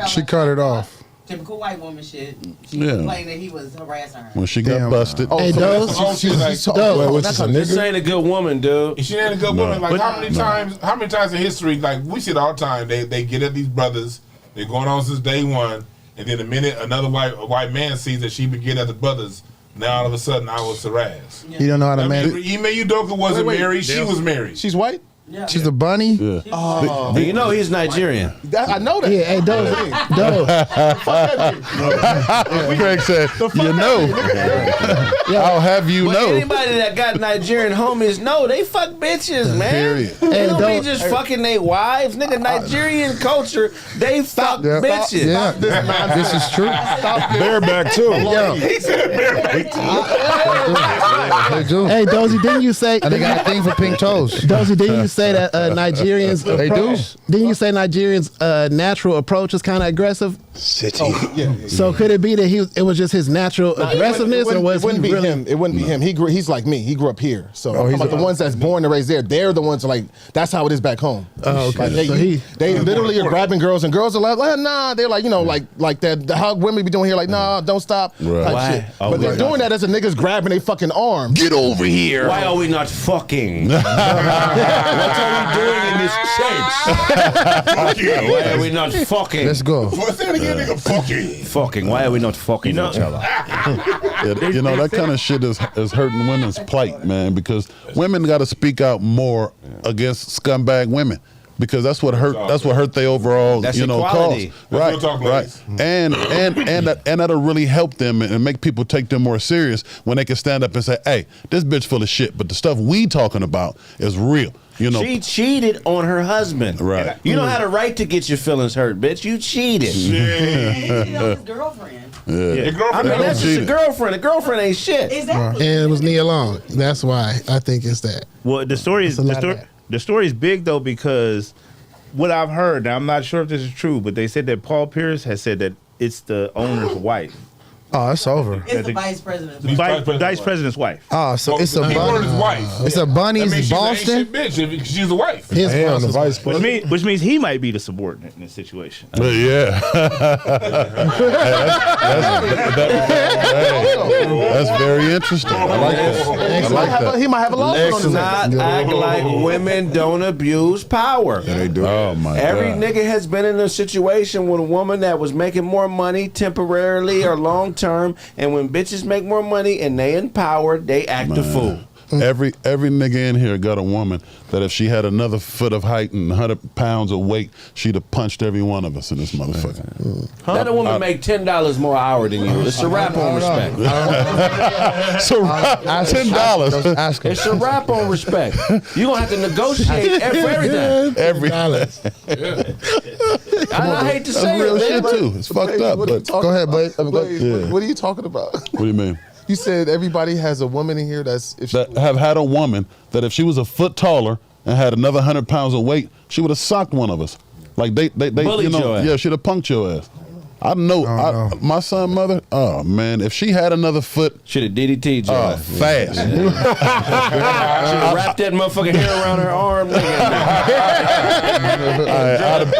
she cut it off. Typical white woman shit. She complained that he was harassing her. When she got busted. Hey, Dose. This ain't a good woman, dude. She ain't a good woman. Like how many times in history, like we see it all the time, they get at these brothers, they're going on since day one, and then the minute another white man sees that she been getting at the brothers, now all of a sudden I was harassed. You don't know how to manage. Ime Udoka wasn't married, she was married. She's white? Yeah. She's a bunny? Yeah. Oh. You know he's Nigerian. I know that. Yeah, hey, Kraig said, you know. I'll have you know. Anybody that got Nigerian homies know they fuck bitches, man. Period. They don't be just fucking their wives. Nigga, Nigerian culture, they fuck bitches. Yeah, this is true. Bareback too. He said bareback. They do. Hey, Dozy, didn't you say... And they got a thing for pink toes. Dozy, didn't you say that Nigerians... They do? Didn't you say Nigerians' natural approach is kind of aggressive? So could it be that it was just his natural aggressiveness, or was it wouldn't he be really... him? It wouldn't be him. He's like me. He grew up here. So like the ones that's born and raised there, they're the ones like that's how it is back home. Oh, okay. Like they literally are grabbing girls, and girls are like, nah. They're like, you know, like that. How women be doing here, like, nah, don't stop. Type shit. But they're doing that as a niggas grabbing their fucking arm. Get over here. Why are we not fucking? What are we doing in this church? Why are we not fucking? Let's go. Say it again, nigga. Fucking. Why are we not fucking each other? You know, that kind of shit is hurting women's plight, man, because women got to speak out more against scumbag women. Because that's what hurt their overall, that's cause. Right. And that'll really help them and make people take them more serious when they can stand up and say, hey, this bitch full of shit, but the stuff we talking about is real. You know, she cheated on her husband. Right. You don't have the right to get your feelings hurt, bitch. You cheated. He cheated on his girlfriend. I mean, that's just a girlfriend. A girlfriend ain't shit. Exactly. And it was Nia Long. That's why I think it's that. Well, the story is big though, because what I've heard, now I'm not sure if this is true, but they said that Paul Pierce has said that it's the owner's wife Oh, it's over. It's the vice president. Vice president's wife. Oh, so it's a He wanted his bunny. wife. It's a That bunny's means she's an Boston. ancient bitch if she's a wife. His Damn, boss the is vice president. Which means he might be the subordinate in this situation. Yeah. That's very interesting. I like that. I like that. He might have a lawsuit on his Not act like women don't abuse power. Yeah, they do. Oh my Every God. nigga has been in a situation with a woman that was making more money temporarily or long term, and when bitches make more money and they empowered, they act a fool. Every nigga in here got a woman that if she had another foot of height and 100 pounds of weight, she'd have punched every one of us in this motherfucker. That woman make $10 more an hour than you. It's a rap on respect. So $10. Ask him. It's a rap on respect. You gonna have to negotiate for everything. Every I hate to say real it, shit man, too. It's fucked up. But Go ahead, Blade. What are you talking about? what do you mean? You said everybody has a woman in here that's if she, That have had a woman that if she was a foot taller and had another 100 pounds of weight, she would have socked one of us. Like they Bullied your ass. yeah, she'd have punked your ass. I know. My son, mother. Oh man, if she had another foot, should have DDT'd your ass. fast. Should have wrapped that motherfucking hair around her arm,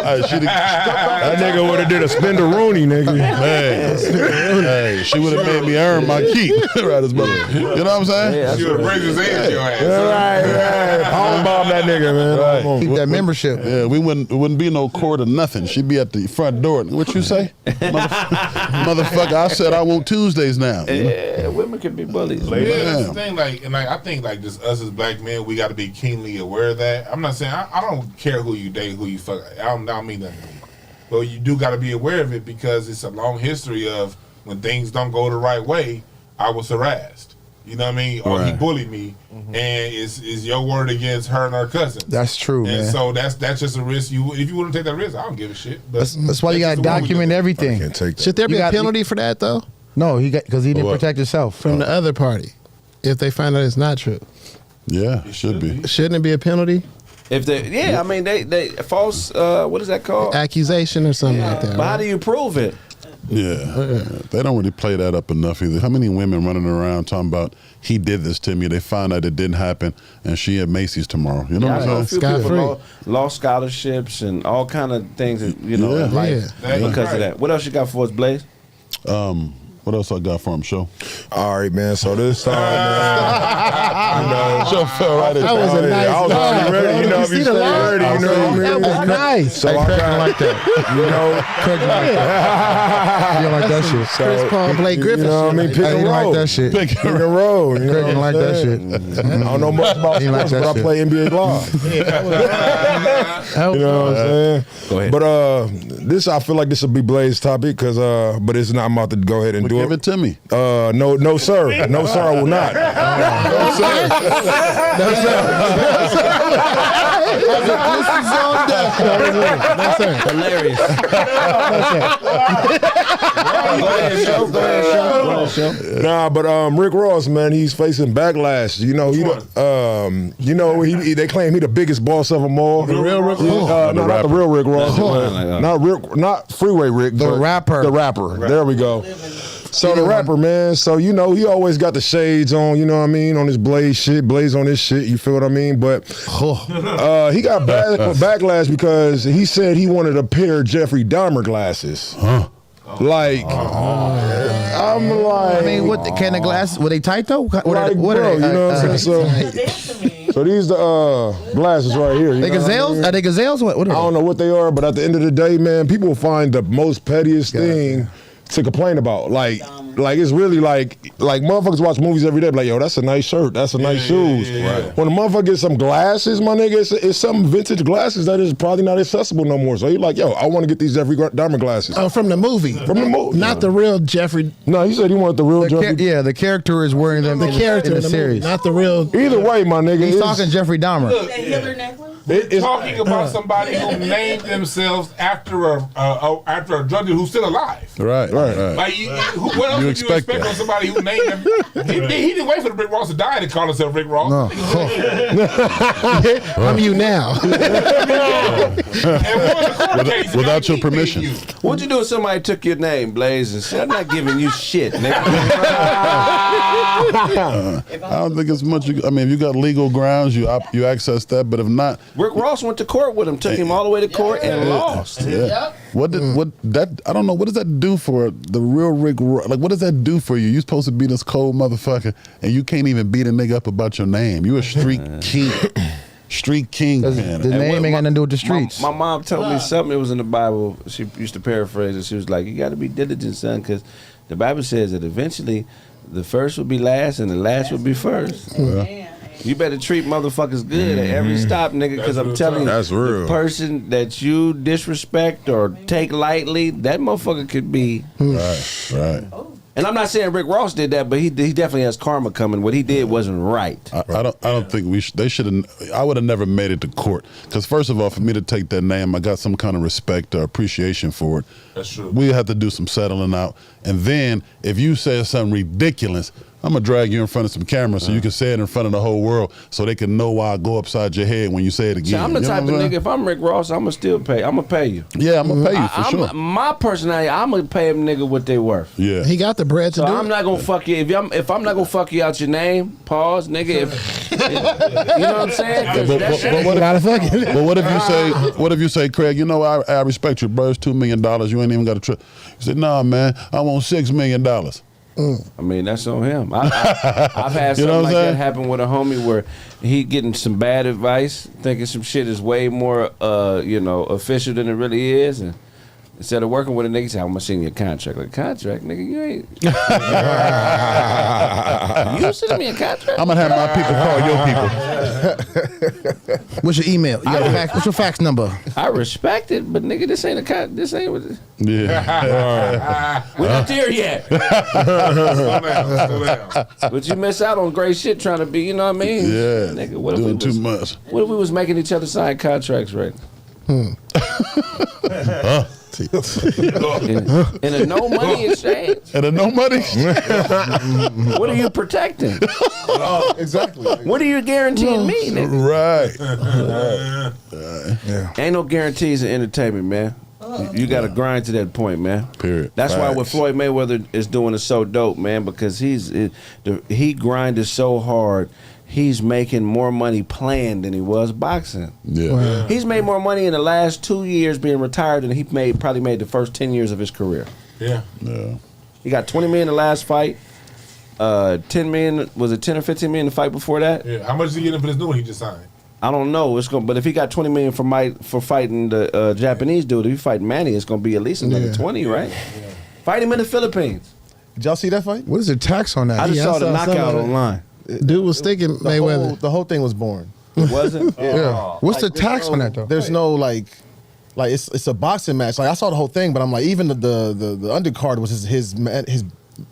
That nigga would have did a spin-a-rooney, nigga. Man, hey, she would have made me earn my keep. Right, as mother. You know what I'm saying? You would have raised his hand to your ass. Right. Home bomb that nigga, man. Right. Keep that membership. Yeah, we wouldn't be no court or nothing. She'd be at the front door. What you say? Motherfucker, I said I want Tuesdays now. Yeah, women can be bullies. Yeah, that's the thing. Like, I think like just us as black men, we got to be keenly aware of that. I'm not saying I don't care who you date, who you fuck. I don't mean nothing to you. But you do got to be aware of it because it's a long history of when things don't go the right way, I was harassed. You know what I mean? Or he bullied me, and it's your word against her and her cousin. That's true, And man. so that's just a risk. If you wouldn't take that risk, I don't give a shit. But That's why you gotta just the one we document do. everything. Can't take that. Should there be You a got- penalty for that though? No, because he didn't What? protect himself. From the other party, if they find out it's not true, Yeah, it should be. shouldn't it be a penalty? If they, I mean, they false. What is that called? Accusation or something like that. But how right? do you prove it? Yeah, they don't really play that up enough either. How many women running around talking about he did this to me? They find out it didn't happen, and she at Macy's tomorrow. You know I what know a I'm few saying? people Scot-free. lost scholarships and all kind of things, that, you know, Yeah. in life Yeah. because of that. What else you got for us, Blaze? What else I got for him? Show. All right, man. So this time, man, Show fell right at That was a nice I was already line, ready. bro. You know, You if see you the stay line? ready, you know what I mean? That was nice. So I got like that. you know, You don't like that shit. Chris Paul and Blake Griffin. you know what I mean? Pick Hey, and you roll. like that shit. Pick and roll. You know Craig what didn't I'm like that saying? shit. I don't know much about He like sports, that but I shit. play NBA Live. You know what I'm saying? Go ahead. But this, I feel like this will be Blaze's topic, cause but it's not. I'm about to go ahead and But do give it. it to me. No, sir. No, sir, I will not. Hilarious. Go ahead, show. Go ahead, show. Nah, but Rick Ross, man, he's facing backlash. You know, they claim he the biggest boss of them all. The real Rick Ross? No, not the real Rick Ross. Not Freeway Rick. The but rapper. The rapper. There we go. So the rapper, man. So he always got the shades on. You know what I mean? On his Blaze shit, Blaze on his shit. You feel what I mean? But he got backlash because he said he wanted a pair of Jeffrey Dahmer glasses. Like, I'm like, I mean, what can the glasses? Were they tight though? What like, what bro, you know what I'm saying? So these the glasses right here. You They know what I gazelles? mean? Are they gazelles? What I are don't know what they are, but at the end of the day, man, people will find the most pettiest thing to complain about. Like it's really like motherfuckers watch movies every day, like, yo, that's a nice shirt, that's a nice shoes. Right. When a motherfucker gets some glasses, my nigga, it's some vintage glasses that is probably not accessible no more. So you're like, yo, I want to get these Jeffrey Dahmer glasses. Oh, from the movie. From the movie. Not the real Jeffrey. No, he said he wanted the real they? Jeffrey. The character is wearing them. The character in in the the series. movie, not the real. Either way, my nigga, He's it's- talking Jeffrey Dahmer. Look, That Hitler necklace? it's- talking about somebody who named themselves after a drug dealer who's still alive. Right. Like, what else would you expect expect that. on somebody who named him? He didn't wait for the Rick Ross to die to call himself Rick Ross. I'm you now. Without your permission. What'd you do if somebody took your name, Blaze, and said, I'm not giving you shit, nigga? I don't think it's much. I mean, if you got legal grounds, you access that. But if not, Rick Ross went to court with him, took him all the way to court and lost. Yeah. What that? I don't know. What does that do for the real Rick Ross? Like, what does that do for you? You supposed to be this cold motherfucker, and you can't even beat a nigga up about your name. You a street king. Street king. The name ain't got nothing to do with the streets. My mom told me something. It was in the Bible. She used to paraphrase it. She was like, "You got to be diligent, son, because the Bible says that eventually the first will be last and the last will be first. You better treat motherfuckers good at every stop, nigga, because I'm telling you, that's real. The person that you disrespect or take lightly, that motherfucker could be Right. And I'm not saying Rick Ross did that, but he definitely has karma coming. What he did wasn't right. I don't think they should have. I would have never made it to court because first of all, for me to take that name, I got some kind of respect or appreciation for it. That's true. We have to do some settling out, and then if you say something ridiculous, I'm gonna drag you in front of some cameras so you can say it in front of the whole world, so they can know why I go upside your head when you say it again. See, I'm the type of nigga. If I'm Rick Ross, I'm gonna still pay. I'm gonna pay you. Yeah, I'm gonna pay you for sure. My personality, I'm gonna pay them nigga what they worth. Yeah, he got the bread to do. I'm not gonna fuck you. If I'm not gonna fuck you out your name, pause, nigga. You know what I'm saying? But what if you say, Kraig, you know, I respect you, bro. It's $2 million. You ain't even got a trip. You said, nah, man, I want $6 million. I mean, that's on him. I've had something like that happen with a homie where he getting some bad advice, thinking some shit is way more, official than it really is, and instead of working with a nigga, he said, I'm gonna send you a contract. Like, contract, nigga, you ain't. You sending me a contract? I'm gonna have my people call your people. What's your email? You got a fax? What's your fax number? I respect it, but nigga, this ain't a contract. This ain't what it is. Yeah. We're not there yet. Slow down. But you miss out on great shit trying to be, you know what I mean? Yeah. Nigga, what doing if we was, too much. What if we was making each other sign contracts, right? Hmm. In a no money exchange. And a no money. What are you protecting? Exactly. What are you guaranteeing me, nigga? Right. Ain't no guarantees in entertainment, man. You got to grind to that point, man. Period. That's why what Facts. Floyd Mayweather is doing is so dope, man, because he grinded so hard. He's making more money playing than he was boxing. Yeah. Wow. He's made more money in the last 2 years being retired than he probably made the first 10 years of his career. Yeah. Yeah. He got $20 million the last fight. 10 million, was it 10 or 15 million the fight before that? Yeah. How much is he getting for this new one he just signed? I don't know. But if he got 20 million for fighting the Japanese dude, if he fight Manny, it's gonna be at least another 20, right? Yeah. Fight him in the Philippines. Did y'all see that fight? What is the tax on that? I just saw the knockout some of it. online. Dude was thinking Mayweather. The whole thing was boring. Was it? Yeah. What's the tax on that though? There's no like it's a boxing match. Like I saw the whole thing, but I'm like even the undercard was his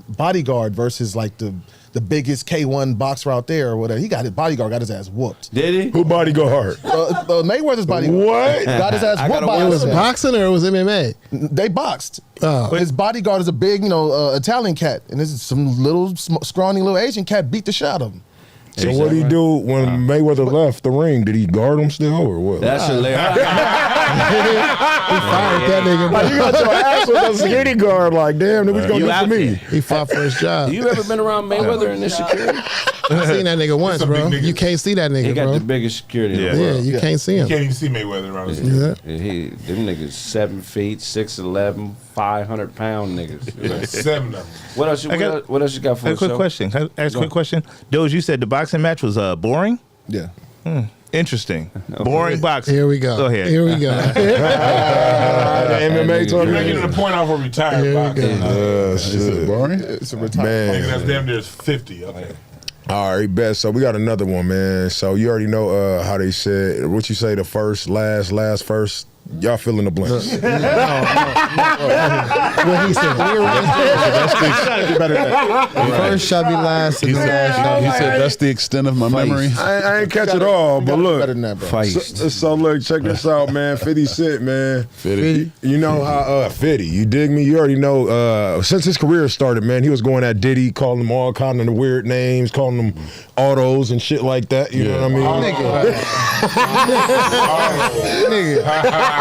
bodyguard versus like the biggest K1 boxer out there or whatever. He got his bodyguard got his ass whooped. Did he? Who bodyguard? Mayweather's bodyguard. What? Got his ass whooped by It was him. boxing or it was MMA? They boxed. Oh. His bodyguard is a big, Italian cat, and this is some little scrawny little Asian cat beat the shit out of him. So what did he do when Mayweather left the ring? Did he guard him still or what? That's hilarious. He fired that nigga. Like, you got your ass with a security guard. Like, damn, nigga, what you gonna do for me? He fought for his job. You ever been around Mayweather in this security? I seen that nigga once, Some big bro. niggas. You can't see that nigga, He got bro. the biggest security in the Yeah, world. you can't see You him. can't even see Mayweather around his Yeah. Them niggas 7 feet, 6'11", 500-pound niggas. Like 7 of them. What else? What else you got for A us? quick Show? question. Can I ask a quick question? Doge, you said the boxing match was boring? Yeah. Interesting. Boring boxing. Here we go. Go ahead. Here we go. The MMA You're tournament. making it a point off a retired Here we boxer. go. Shit. Boring? It's a retirement. Nigga, that's Man. damn near 50. Okay. All right, bet. So we got another one, man. So you already know how they said, what you say, the first, last, first. Y'all fill in the blanks. What he said. First shall be last. He said that's the extent of my memory. I ain't catch it all, but look. Better than that, bro. So look, check this out, man. 50 Cent, man. 50. You know how 50, you dig me? You already know, since his career started, man, he was going at Diddy, calling him all kind of weird names, calling them autos and shit like that. You know what I mean? Nigga.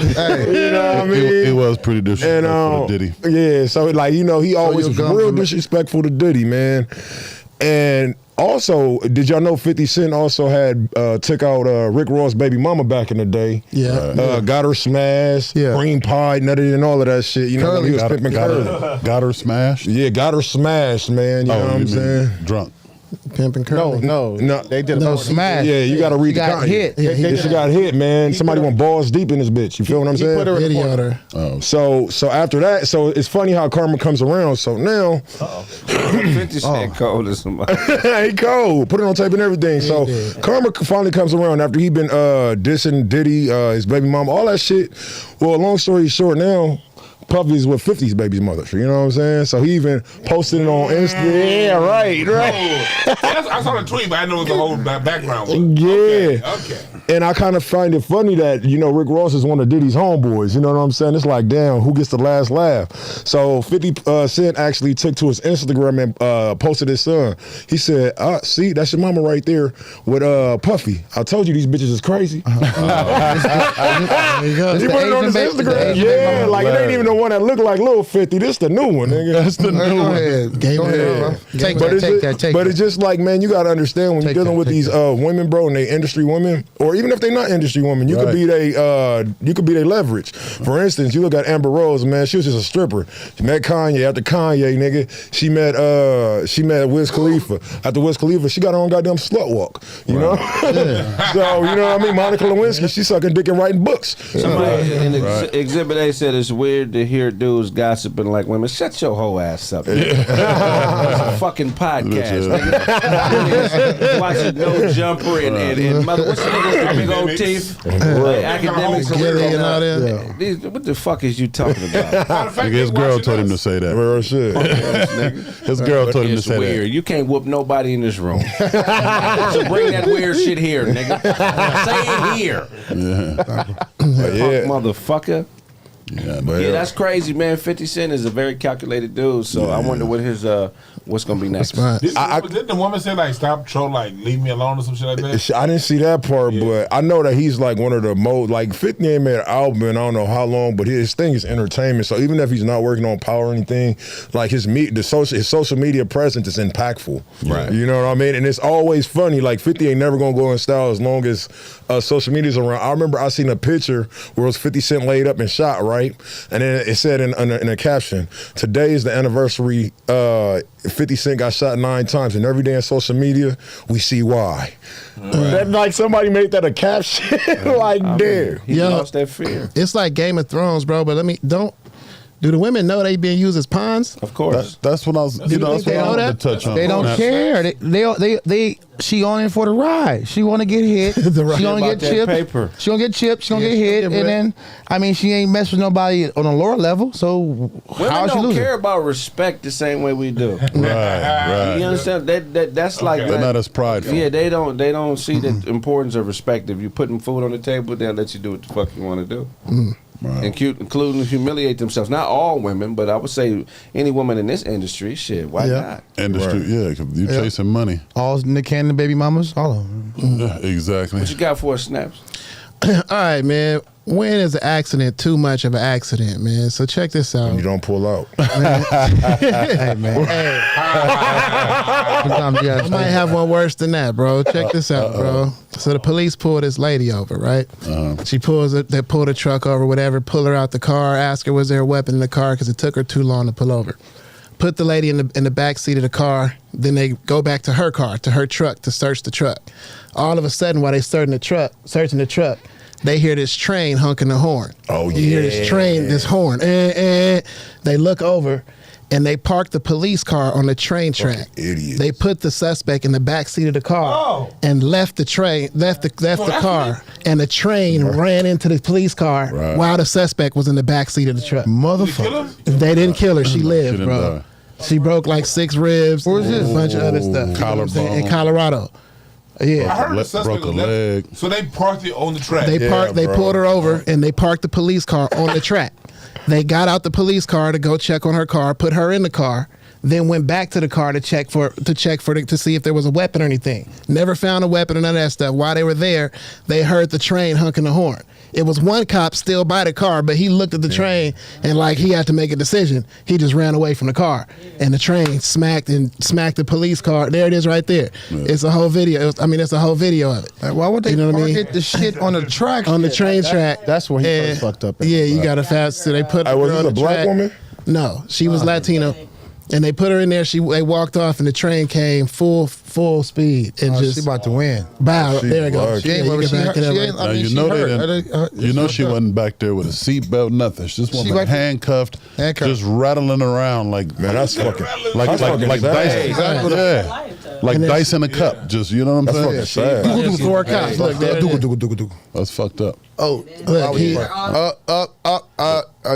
You know what I mean? It was pretty disrespectful to Diddy. Yeah, so like, you know, he always was you'll come real from it. disrespectful to Diddy, man. And also, did y'all know 50 Cent also had took out Rick Ross' baby mama back in the day? Yeah. Got her smashed, Yeah. cream pie, nutted and all of that shit. You know, when he was pimping Curly. Got her smashed. Yeah, got her smashed, man. You know what I'm saying? Drunk. Pimping Curly. No, they did. No, smash. Yeah, you got to read She the got comment. hit. Yeah, she got hit, man. Somebody went balls deep in this bitch. You feel what I'm saying? put her in the Videoed corner. her. So after that, so it's funny how karma comes around. So now 50 Cent cold as somebody. he cold. Put it on tape and everything. So karma finally comes around after he been dissing Diddy, his baby mama, all that shit. Well, long story short, now Puffy's with 50's baby's mother. You know what I'm saying? So he even posted it on Insta. Yeah, right. I saw the tweet, but I know the whole background. Yeah. Okay. And I kind of find it funny that, you know, Rick Ross is one of Diddy's homeboys. You know what I'm saying? It's like, damn, who gets the last laugh? So 50 Cent actually took to his Instagram and posted his son. He said, see, that's your mama right there with Puffy. I told you these bitches is crazy. There you go. He put it on his Instagram. Yeah, like it ain't even the one that looked like Lil 50. This the new one, nigga. That's the new Go one. ahead. Game Go ahead, ahead, bro. bro. Take But that. it's just like, man, you got to understand when you're dealing with these women, bro, and they industry women, or even if they not industry women, you could be they leverage. For instance, you look at Amber Rose, man, she was just a stripper. She met Kanye. After Kanye, nigga, she met Wiz Khalifa. After Wiz Khalifa, she got her own goddamn slut walk. You know? So, you know what I mean? Monica Lewinsky, she sucking dick and writing books. Somebody in Exhibit A said it's weird to hear dudes gossiping like women. Shut your whole ass up. It's a fucking podcast, nigga. Watching No Jumper and mother. What's the nigga with the big old teeth? Academics. Gilly and all that. These, what the fuck is you talking about? His girl told him to say that. Real shit. His girl told him to It's say weird. You can't whoop nobody in this room. So bring that weird shit here, nigga. Say it here. Yeah. Motherfucker. that. Yeah, that's crazy, man. 50 Cent is a very calculated dude, so I wonder what his what's gonna be next. Right. Didn't the woman say like stop trolling, like leave me alone or some shit like that? I didn't see that part, but I know that he's like one of the most, like 50 ain't made an album in I don't know how long, but his thing is entertainment. So even if he's not working on power or anything, like his social media presence is impactful. Right. You know what I mean? And it's always funny. Like 50 ain't never gonna go in style as long as social media's around. I remember I seen a picture where it was 50 Cent laid up and shot, right? And then it said in a caption, today is the anniversary 50 Cent got shot 9 times, and every day on social media, we see why. That, like somebody made that a caption. Like, damn. He lost that fear. It's like Game of Thrones, bro. But do the women know they being used as pawns? Of course. That's what I was. You know, that's what I wanted to touch on. They don't care. She on in for the ride. She want to get hit. She gonna get chipped. Paper. She gonna get chipped. She gonna get hit, and then I mean, she ain't mess with nobody on a lower level. So Women how is she don't losing? care about respect the same way we do. Right. You understand? That's like They're not as prideful. Yeah, they don't see the importance of respect. If you putting food on the table, they'll let you do what the fuck you want to do. Right. Including humiliate themselves. Not all women, but I would say any woman in this industry, shit, why not? Industry, yeah, 'cause you chasing money. All Nick Cannon baby mamas, all of them. Yeah, exactly. What you got for us, Snaps? All right, man. When is an accident too much of an accident, man? So check this out. You don't pull out. Hey man, sometimes you I gotta might stay. have one worse than that, bro. Check this out, bro. So the police pull this lady over, right? They pull the truck over, whatever, pull her out the car, ask her was there a weapon in the car because it took her too long to pull over. Put the lady in the back seat of the car. Then they go back to her car, to her truck, to search the truck. All of a sudden, while they searching the truck, they hear this train honking the horn. Oh, You hear this train, this horn. They look over, and they park the police car on the train track. idiots. They put the suspect in the back seat of the car and left the car, and the train ran into the police car while the suspect was in the back seat of the truck. Motherfucker. They didn't kill her. She lived, didn't bro. die. She broke like 6 ribs. Where's this? A bunch of other stuff. You know what I'm saying? In Colorado. I Yeah. heard the suspect Broke a left, leg. so they parked it on the track. They pulled her over and they parked the police car on the track. They got out the police car to go check on her car, put her in the car, then went back to the car to see if there was a weapon or anything. Never found a weapon or none of that stuff. While they were there, they heard the train honking the horn. It was one cop still by the car, but he looked at the train and like he had to make a decision. He just ran away from the car, and the train smacked the police car. There it is, right there. It's a whole video. It's a whole video of it. Like, why would they hit the shit on the track? On the train track. That's where he first fucked up. Yeah, you got to fast. So they put. Was this a black woman? No, she was Latino. And they put her in there. They walked off, and the train came full speed. And just she about to win. Bow. There we go. She ain't. You know she wasn't back there with a seatbelt, nothing. She just was handcuffed, just rattling around like that's fucking like dice. Exactly. Yeah. Like dice in a cup. Just you know what I'm saying? Four cops. Look, that's fucked up. Oh, look,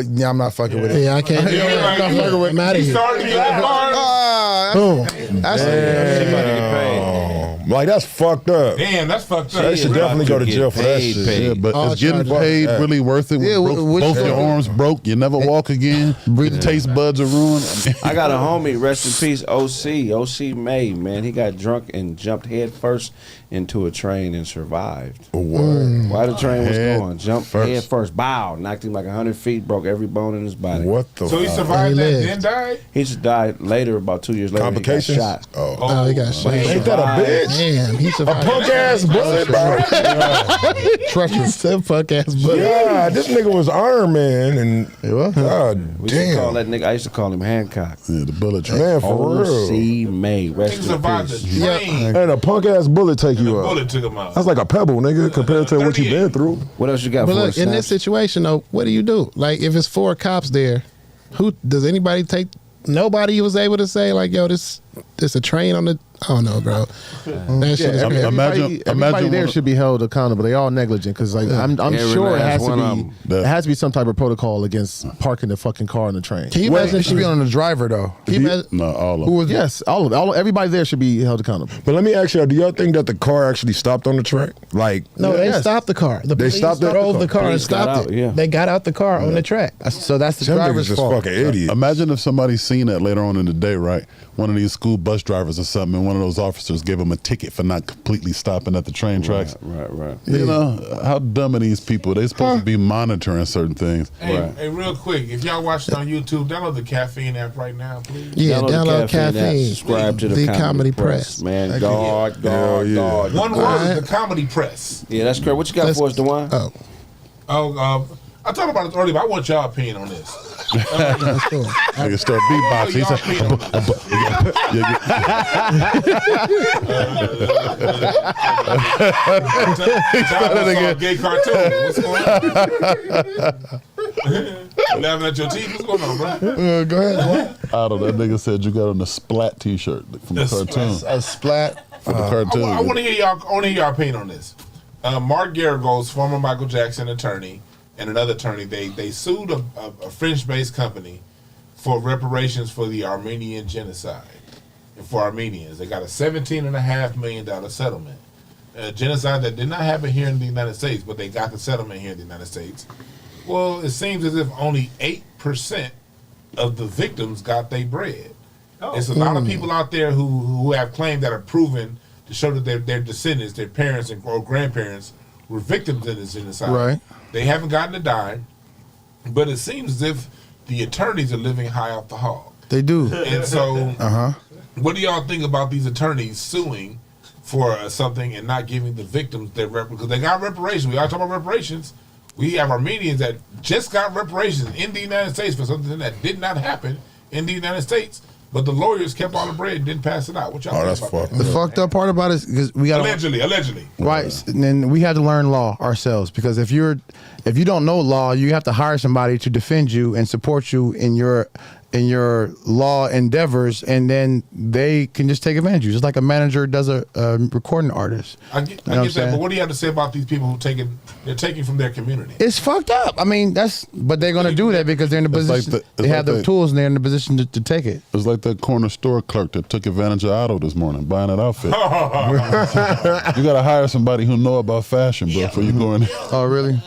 yeah, I'm not fucking with it. Yeah, I can't. I'm not fucking with it. He started to Boom. Like that's fucked up. Damn, that's fucked up. They should definitely go to jail for that shit. Yeah, but is getting paid really worth it? Yeah, Both your arms broke, you never walk again. Your taste buds are ruined. I got a homie, rest in peace, OC May, man. He got drunk and jumped head first into a train and survived. While the train was going, jumped head first, bow, knocked him like 100 feet, broke every bone in his body. What the? So he survived that, then died. He just died later, about 2 years later. Complications? He got shot. Oh, he got shot. Ain't that a bitch? Damn, he A survived. punk ass bullet, bro. Treacherous. Punk ass bullet. Yeah, this nigga was Iron Man, and God We used to call damn, that nigga. I used to call him Hancock. Yeah, the bullet train. man, for real. OC May, He rest in survived the peace. train. And a punk ass bullet take The you out. bullet took him out. That's like a pebble, nigga, compared to what you been through. What else you got But for look, us, in this Snaps? situation though, what do you do? Like, if it's 4 cops there, who does anybody take? Nobody was able to say like, "Yo, this a train on the." I don't know, bro. That shit is crazy. Everybody there should be held accountable. They all negligent because like I'm sure it has to be. It has to be some type of protocol against parking the fucking car on the train. Can you Well, imagine? it should be on the driver though. Can you imagine? No, all of Who was Yes, all of it. Everybody there should be held accountable. But let me ask y'all, do y'all think that the car actually stopped on the track? Like, No, they stopped the car. The police stopped the drove the car and Police got stopped out, it. yeah. They got out the car on the track. So that's the them niggas driver's just fault. fucking idiots. Imagine if somebody seen that later on in the day, right? One of these school bus drivers or something, and one of those officers gave him a ticket for not completely stopping at the train tracks. Right. You know, how dumb are these people? They supposed to be monitoring certain things. Hey, real quick, if y'all watching on YouTube, download the Caffeine app right now, please. Yeah, the download app, Caffeine. Subscribe to the Comedy Press. Man, God. One word, the Comedy Press. Yeah, that's correct. What you got for us, Dwan? I talked about this earlier, but I want y'all opinion on this. That's cool. Nigga start beatboxing. He said, gay cartoon. What's going on? Laughing at your teeth. What's going on, bro? Go ahead. I don't know. That nigga said you got on the Splat T-shirt from the cartoon. A splat. From the cartoon. I want to hear y'all opinion on this. Mark Garagos, former Michael Jackson attorney, and another attorney, they sued a French-based company for reparations for the Armenian genocide and for Armenians. They got a $17.5 million settlement. A genocide that did not happen here in the United States, but they got the settlement here in the United States. Well, it seems as if only 8% of the victims got their bread. There's a lot of people out there who have claimed that are proven to show that their descendants, their parents or grandparents, were victims in this genocide. Right. They haven't gotten a dime, but it seems as if the attorneys are living high off the hog. They do. And so, what do y'all think about these attorneys suing for something and not giving the victims their because they got reparations? We all talk about reparations. We have Armenians that just got reparations in the United States for something that did not happen in the United States. But the lawyers kept all the bread and didn't pass it out. What y'all think about that? The fucked up part about it is because we got allegedly. Right, and then we had to learn law ourselves because if you don't know law, you have to hire somebody to defend you and support you in your law endeavors, and then they can just take advantage of you, just like a manager does a recording artist. I get that, but what do you have to say about these people they're taking from their community? It's fucked up. I mean, but they're gonna do that because they're in the position. They have the tools and they're in the position to take it. It's like that corner store clerk that took advantage of Otto this morning, buying that outfit. You gotta hire somebody who know about fashion, bro, before you go in. Oh, really?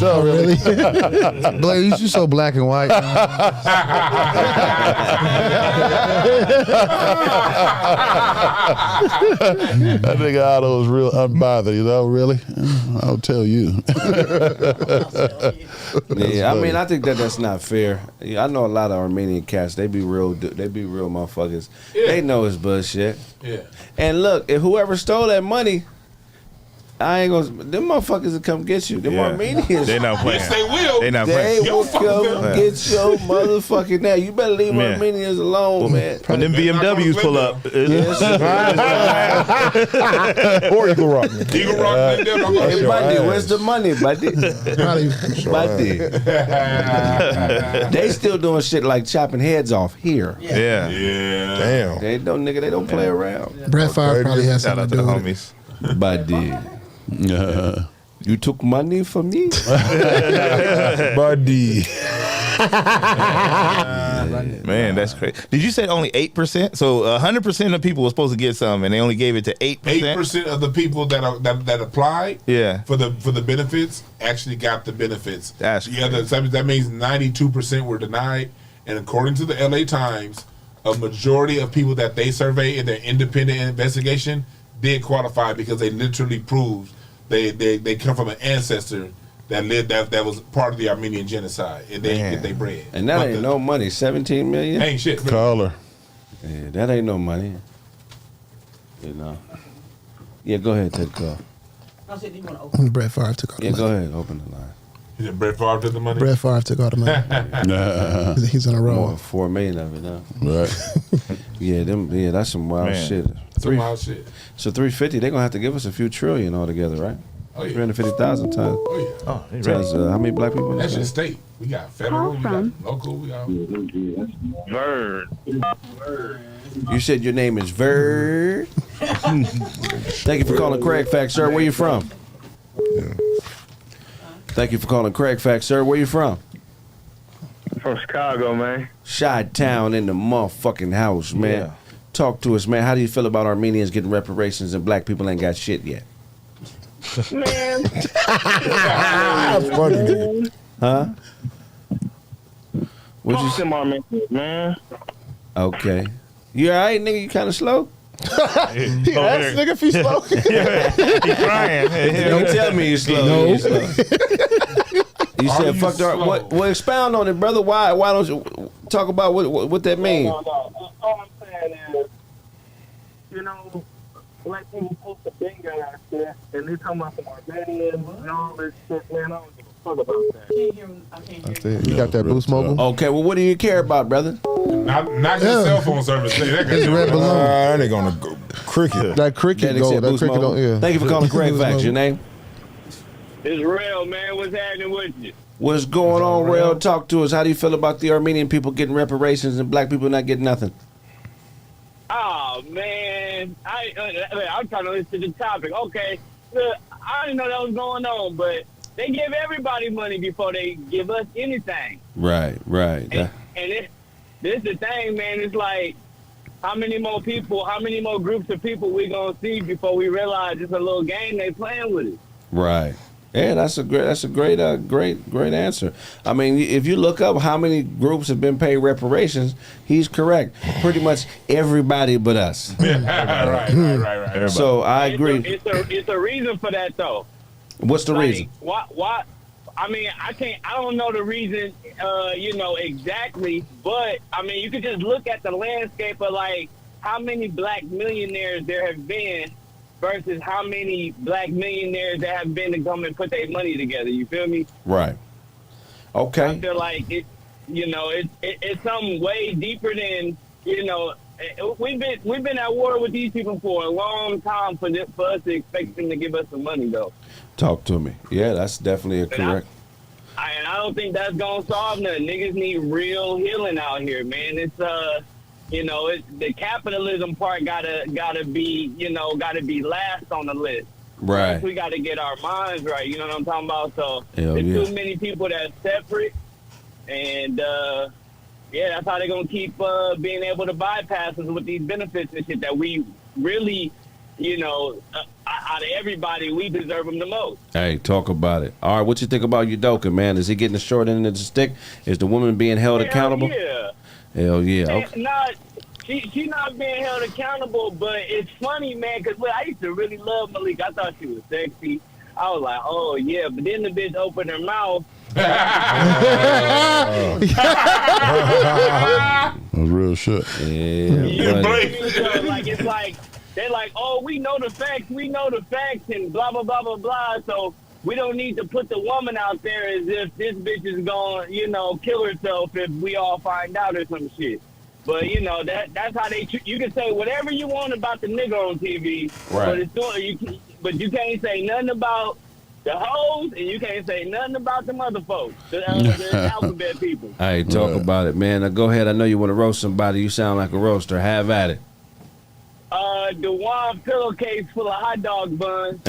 Oh, really? Blake, you so black and white. That nigga Otto was real unbothered, you know, really? I'll tell you. Yeah, I mean, I think that's not fair. I know a lot of Armenian cats. They be real motherfuckers. Yeah. They know it's bullshit. Yeah. And look, if whoever stole that money, I ain't gonna. Them motherfuckers will come get you. Them Armenians. They not playing. Yes, they will. They not They playing. will come get your motherfucking now. You better leave Man. Armenians alone, man. When them BMWs pull up, Or Eagle Rock. Eagle Rock, Hey, buddy, where's the money, buddy? Probably. Buddy. They still doing shit like chopping heads off here. yeah. Damn. They don't play around. Brett Favre probably has Shout out something to to the do with it. homies. Buddy. You took money from me? Buddy. Man, that's crazy. Did you say only 8%? So 100% of people were supposed to get some, and they only gave it to 8%. 8% of the people that applied Yeah. for the benefits actually got the benefits. That's that means 92% were denied. And according to the LA Times, a majority of people that they surveyed in their independent investigation did qualify because they literally proved they come from an ancestor that lived that was part of the Armenian genocide, and they get their bread. And that ain't no money. 17 million? Ain't shit. Caller. Yeah, that ain't no money. You know. Yeah, go ahead, take the call. I said, do you want to open? Brett Favre took all the Yeah, money. go ahead, open the line. You said Brett Favre took the money? Brett Favre took all the money. He's on a roll. More 4 million of it now. Right. Yeah, that's some wild Man. shit. Some wild shit. So 350, they're gonna have to give us a few trillion altogether, right? Oh, yeah. 350,000 times. Oh, yeah. Oh, they ready. Times, how many black people? in That's this just state. We got federal, we got local, we got. You said your name is Verd. Thank you for calling Kraig Facts, sir. Where you from? Thank you for calling Kraig Facts, sir. Where you from? From Chicago, man. Chi-Town in the motherfucking house, man. Yeah. Talk to us, man. How do you feel about Armenians getting reparations and black people ain't got shit yet? Man. That's funny, nigga. Huh? What'd you Fuck say? them Armenians, man. Okay. You all right, nigga? You kind of slow? He asked nigga if he's slow. He crying. Don't tell me you're slow. No. You slow. You Are said you fuck the slow? what? Well, expound on it, brother. Why don't you talk about what that means? No. All I'm saying is, you know, black people post a bingo out there, and they talking about some Armenians and all this shit, man. I don't give a fuck about that. I can't hear him. I can't hear him. You got that Boost Mobile? Okay, well, what do you care about, brother? Not your cell phone service. That It's red balloon. That nigga on the cricket. That cricket That go. said That Boost cricket Mobile. don't. Yeah. Thank you for calling Kraig Facts. Your name? It's real, man. What's happening with you? What's going on, Rail? Talk to us. How do you feel about the Armenian people getting reparations and black people not getting nothing? Oh, man. I'm trying to listen to the topic. Okay. Look, I didn't know that was going on, but they give everybody money before they give us anything. Right. And this the thing, man. It's like, how many more groups of people we gonna see before we realize it's a little game they playing with it? Right. Yeah, that's a great answer. I mean, if you look up how many groups have been paid reparations, he's correct. Pretty much everybody but us. right. So I agree. It's a reason for that though. What's the reason? Why? I mean, I don't know the reason, exactly, but I mean, you could just look at the landscape of like how many black millionaires there have been versus how many black millionaires that have been to come and put their money together. You feel me? Right. Okay. I feel like it's something way deeper than, we've been at war with these people for a long time for us to expect them to give us some money though. Talk to me. Yeah, that's definitely correct. And I don't think that's gonna solve nothing. Niggas need real healing out here, man. It's the capitalism part gotta be last on the list. Right. First, we gotta get our minds right. You know what I'm talking about? So Hell there's yeah. too many people that's separate, and that's how they're gonna keep being able to bypass us with these benefits and shit that we really, out of everybody, we deserve them the most. Hey, talk about it. All right, what you think about Udoka, man? Is he getting the short end of the stick? Is the woman being held accountable? Yeah. Hell yeah. She not being held accountable, but it's funny, man, because I used to really love Malika. I thought she was sexy. I was like, oh, yeah. But then the bitch opened her mouth. Real shit. Yeah. Like, it's like, they're like, oh, we know the facts, and blah, blah, blah, blah, blah. So we don't need to put the woman out there as if this bitch is going to, kill herself if we all find out or some shit. But, that's how you can say whatever you want about the nigga on TV, right. But you can't say nothing about the hoes, and you can't say nothing about the mother folks, the alphabet people. All right, talk about it, man. Now, go ahead. I know you want to roast somebody. You sound like a roaster. Have at it. Dwan pillowcase full of hot dog buns.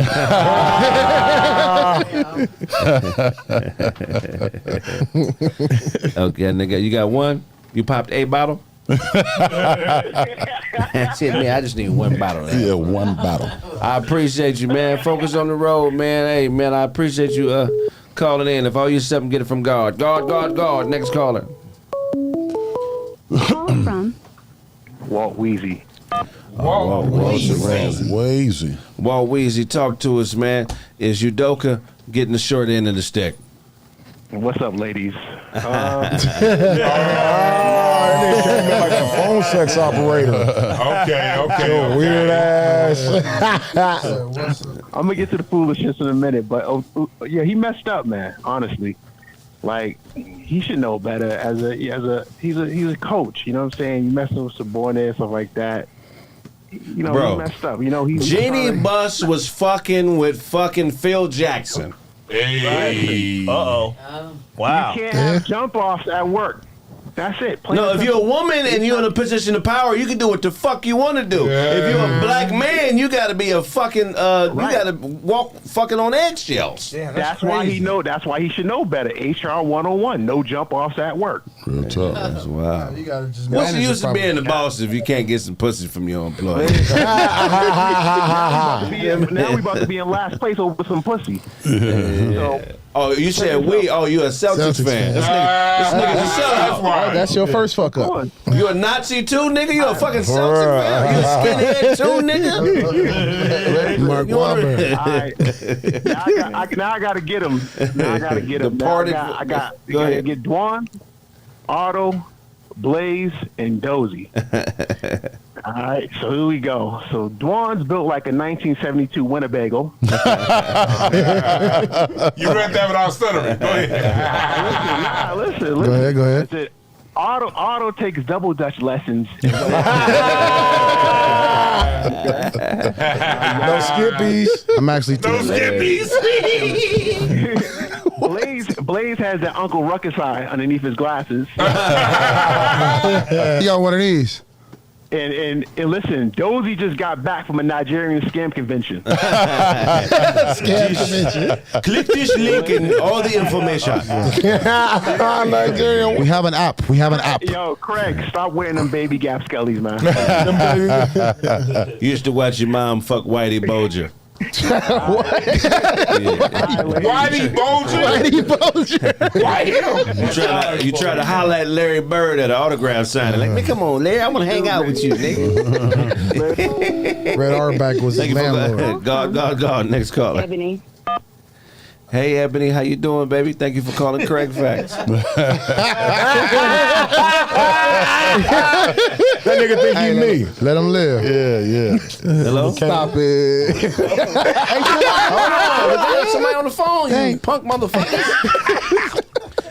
Okay, nigga, you got one? You popped a bottle? That's it, man. I just need one bottle. Yeah, one bottle. I appreciate you, man. Focus on the road, man. Hey, man, I appreciate you calling in. If all you something, get it from God. God. Next caller. Call from Walt Weezy. Walt Weezy. Walt Weezy, talk to us, man. Is Udoka getting the short end of the stick? What's up, ladies? That came in like a phone sex operator. Okay. Weird ass. I'm gonna get to the foolishness in a minute, but yeah, he messed up, man. Honestly, like he should know better. He's a coach. You know what I'm saying? You messing with subordinates, stuff like that. Bro, he messed up. Jeannie Buss was fucking with fucking Phil Jackson. Hey. Uh-oh. Wow. You can't have jump offs at work. That's it. No, if you're a woman and you're in a position of power, you can do what the fuck you want to do. Yeah. If you're a black man, you got to be a fucking. You got to walk fucking on eggshells. Yeah, that's why he know. That's why he should know better. HR 101. No jump offs at work. Real tough. That's wild. You gotta just What's the use of being the boss if you can't get some pussy from your employer? Now we about to be in last place over some pussy. So, oh, you said we? Oh, you a Celtics fan? This nigga's a sellout. That's your first fuck up. You a Nazi too, nigga? You a fucking Celtics fan? You a skinhead too, nigga? Mark Wahlberg. Now I gotta get him. I gotta get Dwan, Otto, Blaze, and Dozy. All right, so here we go. So Dwan's built like a 1972 Winnebago. You read that without stuttering. Go ahead. Listen. Go ahead. Otto takes double Dutch lessons. No skippies. I'm actually No skippies. Blaze has that Uncle Ruckus eye underneath his glasses. You got one of these. And listen, Dozy just got back from a Nigerian scam convention. Scam convention. Click this link and all the information. We have an app. Yo, Kraig, stop wearing them baby Gap skellies, man. You used to watch your mom fuck Whitey Bulger. Whitey Bulger? Why him? You try to holler at Larry Bird at an autograph signing. Like, man, come on, Larry, I want to hang out with you, nigga. Red Auerbach was his landlord. God. Next caller. Ebony. Hey, Ebony, how you doing, baby? Thank you for calling Kraig Facts. That nigga think he me. Let him live. Yeah. Hello? Stop it. Hold on. Somebody on the phone, you punk motherfucker.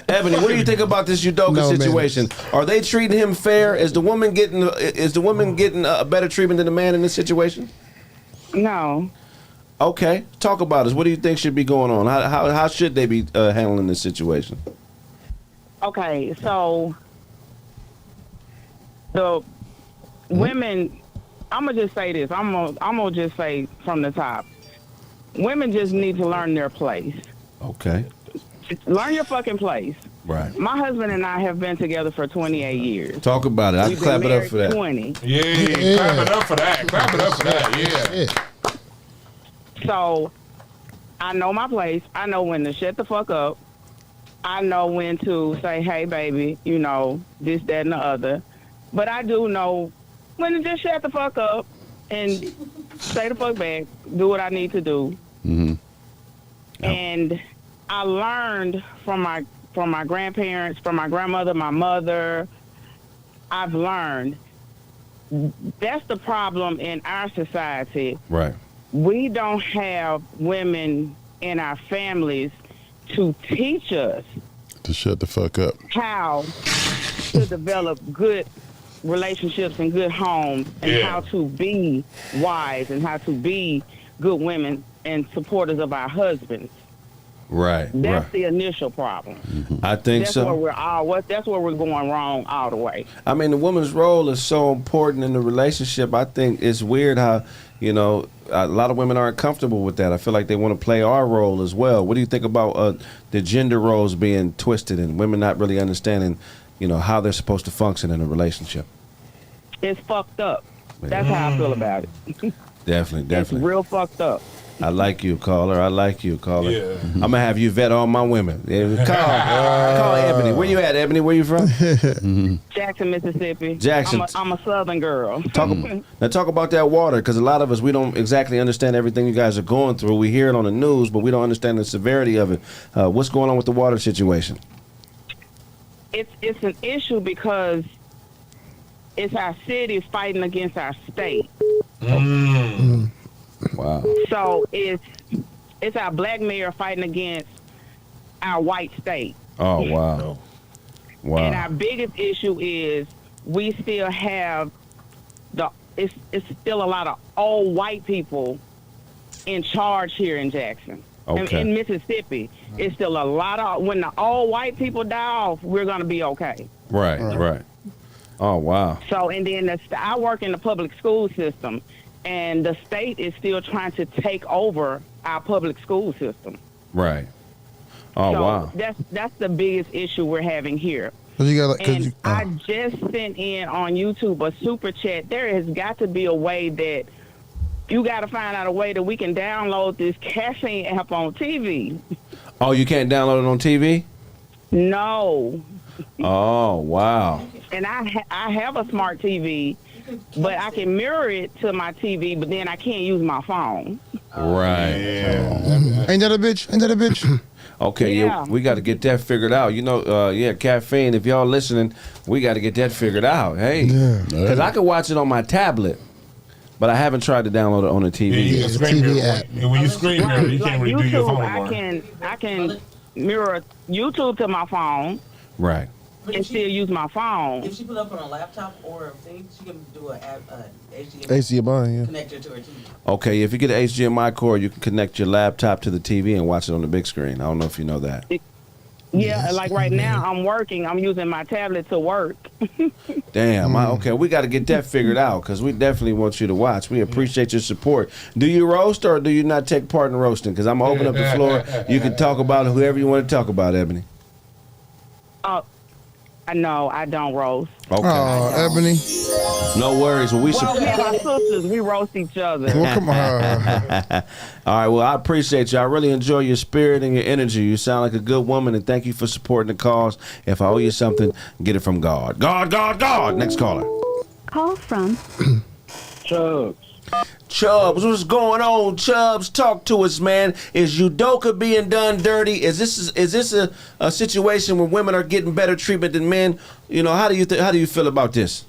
Ebony, what do you think about this Udoka situation? Man. Are they treating him fair? Is the woman getting a better treatment than the man in this situation? No. Okay, talk about us. What do you think should be going on? How should they be handling this situation? Okay, so the women, I'm gonna just say this. I'm gonna just say from the top. Women just need to learn their place. Okay. Learn your fucking place. Right. My husband and I have been together for 28 years. Talk about it. I clap it up for that. 20. Yeah, clap it up for that. Yeah. So, I know my place. I know when to shut the fuck up I know when to say, hey, baby, you know, this, that, and the other. But I do know when to just shut the fuck up and stay the fuck back, do what I need to do. Mm-hmm. And I learned from my grandparents, from my grandmother, my mother. I've learned that's the problem in our society. Right. We don't have women in our families to teach us to shut the fuck up, how to develop good relationships and good homes, and how to be wise and how to be good women and supporters of our husbands. Right. That's the initial problem. I think that's so. That's where we're going wrong all the way. I mean, the woman's role is so important in the relationship. I think it's weird how, you know, a lot of women aren't comfortable with that. I feel like they want to play our role as well. What do you think about the gender roles being twisted and women not really understanding, you know, how they're supposed to function in a relationship? It's fucked up. That's how I feel about it. Definitely. It's real fucked up. I like you, caller. Yeah. I'm gonna have you vet all my women. Call Ebony. Where you at, Ebony? Where you from? Jackson, Mississippi. Jackson. I'm a Southern girl. Talk about that water, because a lot of us, we don't exactly understand everything you guys are going through. We hear it on the news, but we don't understand the severity of it. What's going on with the water situation? It's an issue because it's our city fighting against our state. Wow. So it's our black mayor fighting against our white state. Oh, wow. Wow. And our biggest issue is we still have it's still a lot of old white people in charge here in Jackson. Okay. In Mississippi, it's still a lot of, when the old white people die off, we're going to be okay. Right. Oh, wow. So, and then I work in the public school system, and the state is still trying to take over our public school system. Right. Oh, so wow. That's the biggest issue we're having here. I just sent in on YouTube a super chat. There has got to be a way that you got to find out a way that we can download this caffeine app on TV. Oh, you can't download it on TV? No. Oh, wow. And I have a smart TV, but I can mirror it to my TV, but then I can't use my phone. Right. Ain't that a bitch? Okay, yeah, we got to get that figured out. You know, caffeine, if y'all listening, we got to get that figured out. Hey, because I can watch it on my tablet, but I haven't tried to download it on the TV. Yeah, you can screen mirror. When you screen mirror, you can't really do your phone anymore. I can mirror YouTube to my phone. Right. And still use my phone. If she put up on a laptop or a thing, she can do an HDMI, connector to her TV. Okay, if you get an HDMI cord, you can connect your laptop to the TV and watch it on the big screen. I don't know if you know that. Yeah, like right now, I'm working. I'm using my tablet to work. Damn. Okay, we got to get that figured out because we definitely want you to watch. We appreciate your support. Do you roast or do you not take part in roasting? Because I'm going to open up the floor. You can talk about whoever you want to talk about, Ebony. No, I don't roast. Okay. Oh, Ebony. No worries. Well, me and my sisters, we roast each other. Well, come on. All right. Well, I appreciate you. I really enjoy your spirit and your energy. You sound like a good woman, and thank you for supporting the cause. If I owe you something, get it from God. God. Next caller. Call from Chubbs, what's going on, Chubbs? Talk to us, man. Is Udoka being done dirty? Is this a situation where women are getting better treatment than men? You know, how do you feel about this?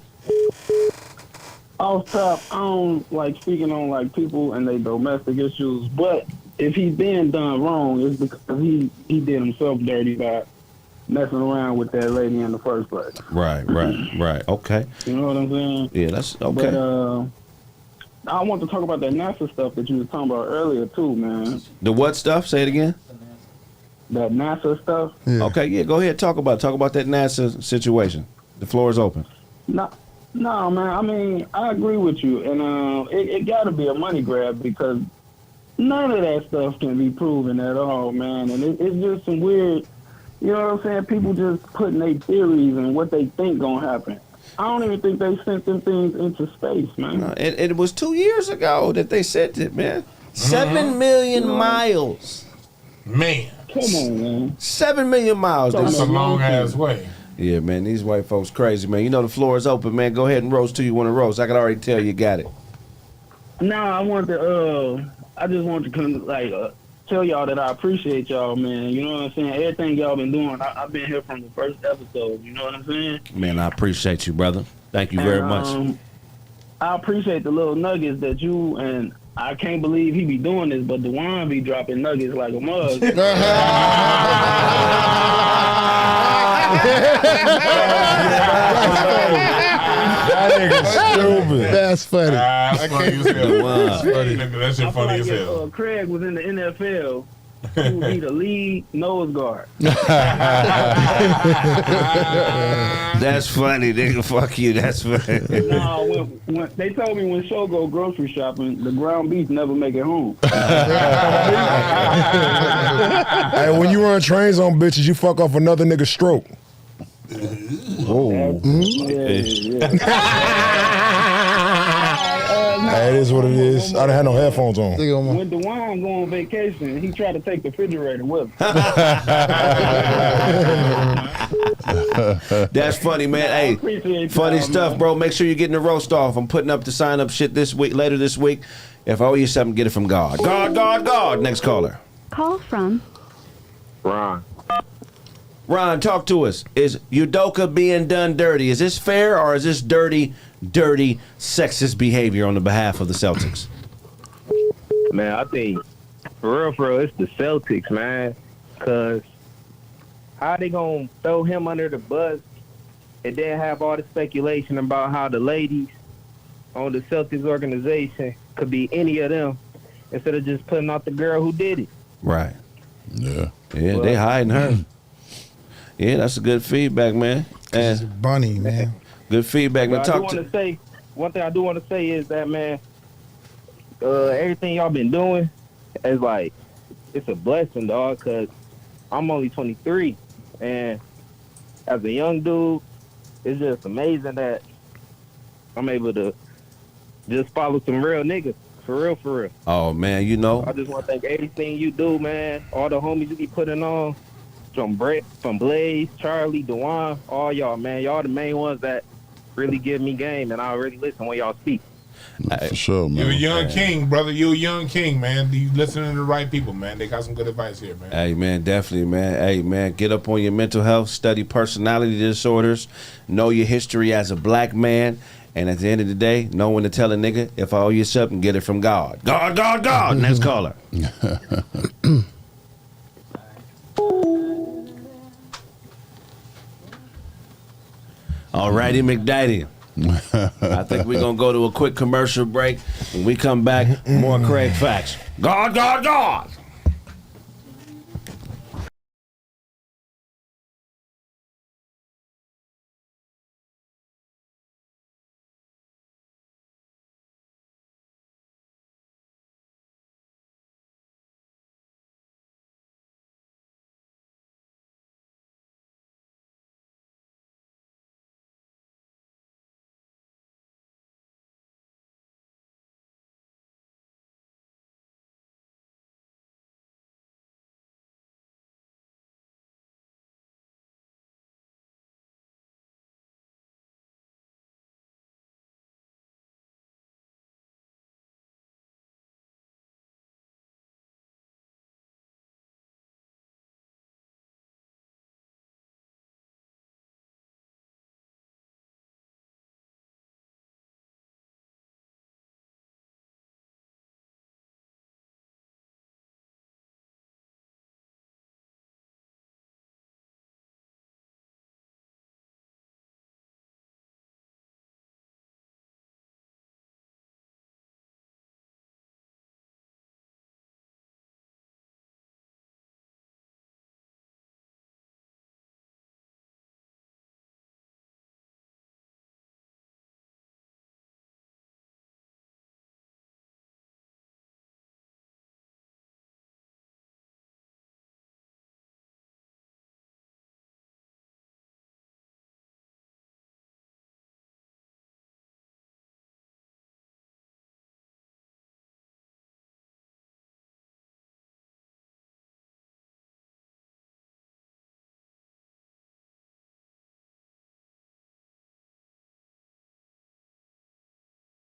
Off top, I don't like speaking on like people and their domestic issues, but if he's being done wrong, it's because he did himself dirty by messing around with that lady in the first place. Right. Okay. You know what I'm saying? Yeah, that's okay. But I want to talk about that NASA stuff that you were talking about earlier too, man. The what stuff? Say it again. That NASA stuff. Yeah. Okay, yeah, go ahead. Talk about that NASA situation. The floor is open. No, man. I mean, I agree with you, and it got to be a money grab because none of that stuff can be proven at all, man. And it's just some weird, you know what I'm saying? People just putting their theories and what they think gonna happen. I don't even think they sent them things into space, man. No, it was 2 years ago that they sent it, man. 7 million miles. Man. Come on, man. 7 million miles. That's a long ass way. Yeah, man, these white folks crazy, man. You know the floor is open, man. Go ahead and roast till you want to roast. I can already tell you got it. Nah, I just want to tell y'all that I appreciate y'all, man. You know what I'm saying? Everything y'all been doing, I've been here from the first episode. You know what I'm saying? Man, I appreciate you, brother. Thank you very much. I appreciate the little nuggets that you and I can't believe he be doing this, but Dwan be dropping nuggets like a mug. That nigga stupid. That's funny. That's funny as hell. That's funny. That shit funny as hell. If Kraig was in the NFL, he would be the lead nose guard. That's funny, nigga. Fuck you. That's funny. No, when they told me when Show go grocery shopping, the ground beef never make it home. Hey, when you run trains on bitches, you fuck off another nigga's stroke. Whoa. Hey, it is what it is. I didn't have no headphones on. When DeWine go on vacation, he tried to take the refrigerator with him. That's funny, man. Hey, funny stuff, bro. Make sure you're getting the roast off. I'm putting up the sign up shit later this week. If I owe you something, get it from God. God. Next caller. Call from Ron. Ron, talk to us. Is Udoka being done dirty? Is this fair or is this dirty, sexist behavior on the behalf of the Celtics? Man, I think, for real, it's the Celtics, man. Because how they going to throw him under the bus and then have all the speculation about how the ladies on the Celtics organization could be any of them instead of just putting out the girl who did it. Right. Yeah. Yeah, they hiding her. Yeah, that's a good feedback, man. And bunny, man. Good feedback, man. One thing I do want to say is that, man, everything y'all been doing is like, it's a blessing, dog, because I'm only 23. And as a young dude, it's just amazing that I'm able to just follow some real niggas. For real. Oh, man, you know. I just want to thank everything you do, man. All the homies you be putting on. From Blaze, Charlie, Dewan, all y'all, man. Y'all the main ones that really give me game, and I really listen when y'all speak. For sure, man. You're a young king, brother. You're a young king, man. You listening to the right people, man. They got some good advice here, man. Hey, man, definitely, man. Hey, man, get up on your mental health, study personality disorders, know your history as a black man, and at the end of the day, know when to tell a nigga, if I owe you something, get it from God. God. Next caller. Alrighty, McDaddy. I think we're going to go to a quick commercial break. When we come back, more Kraig Facts. God.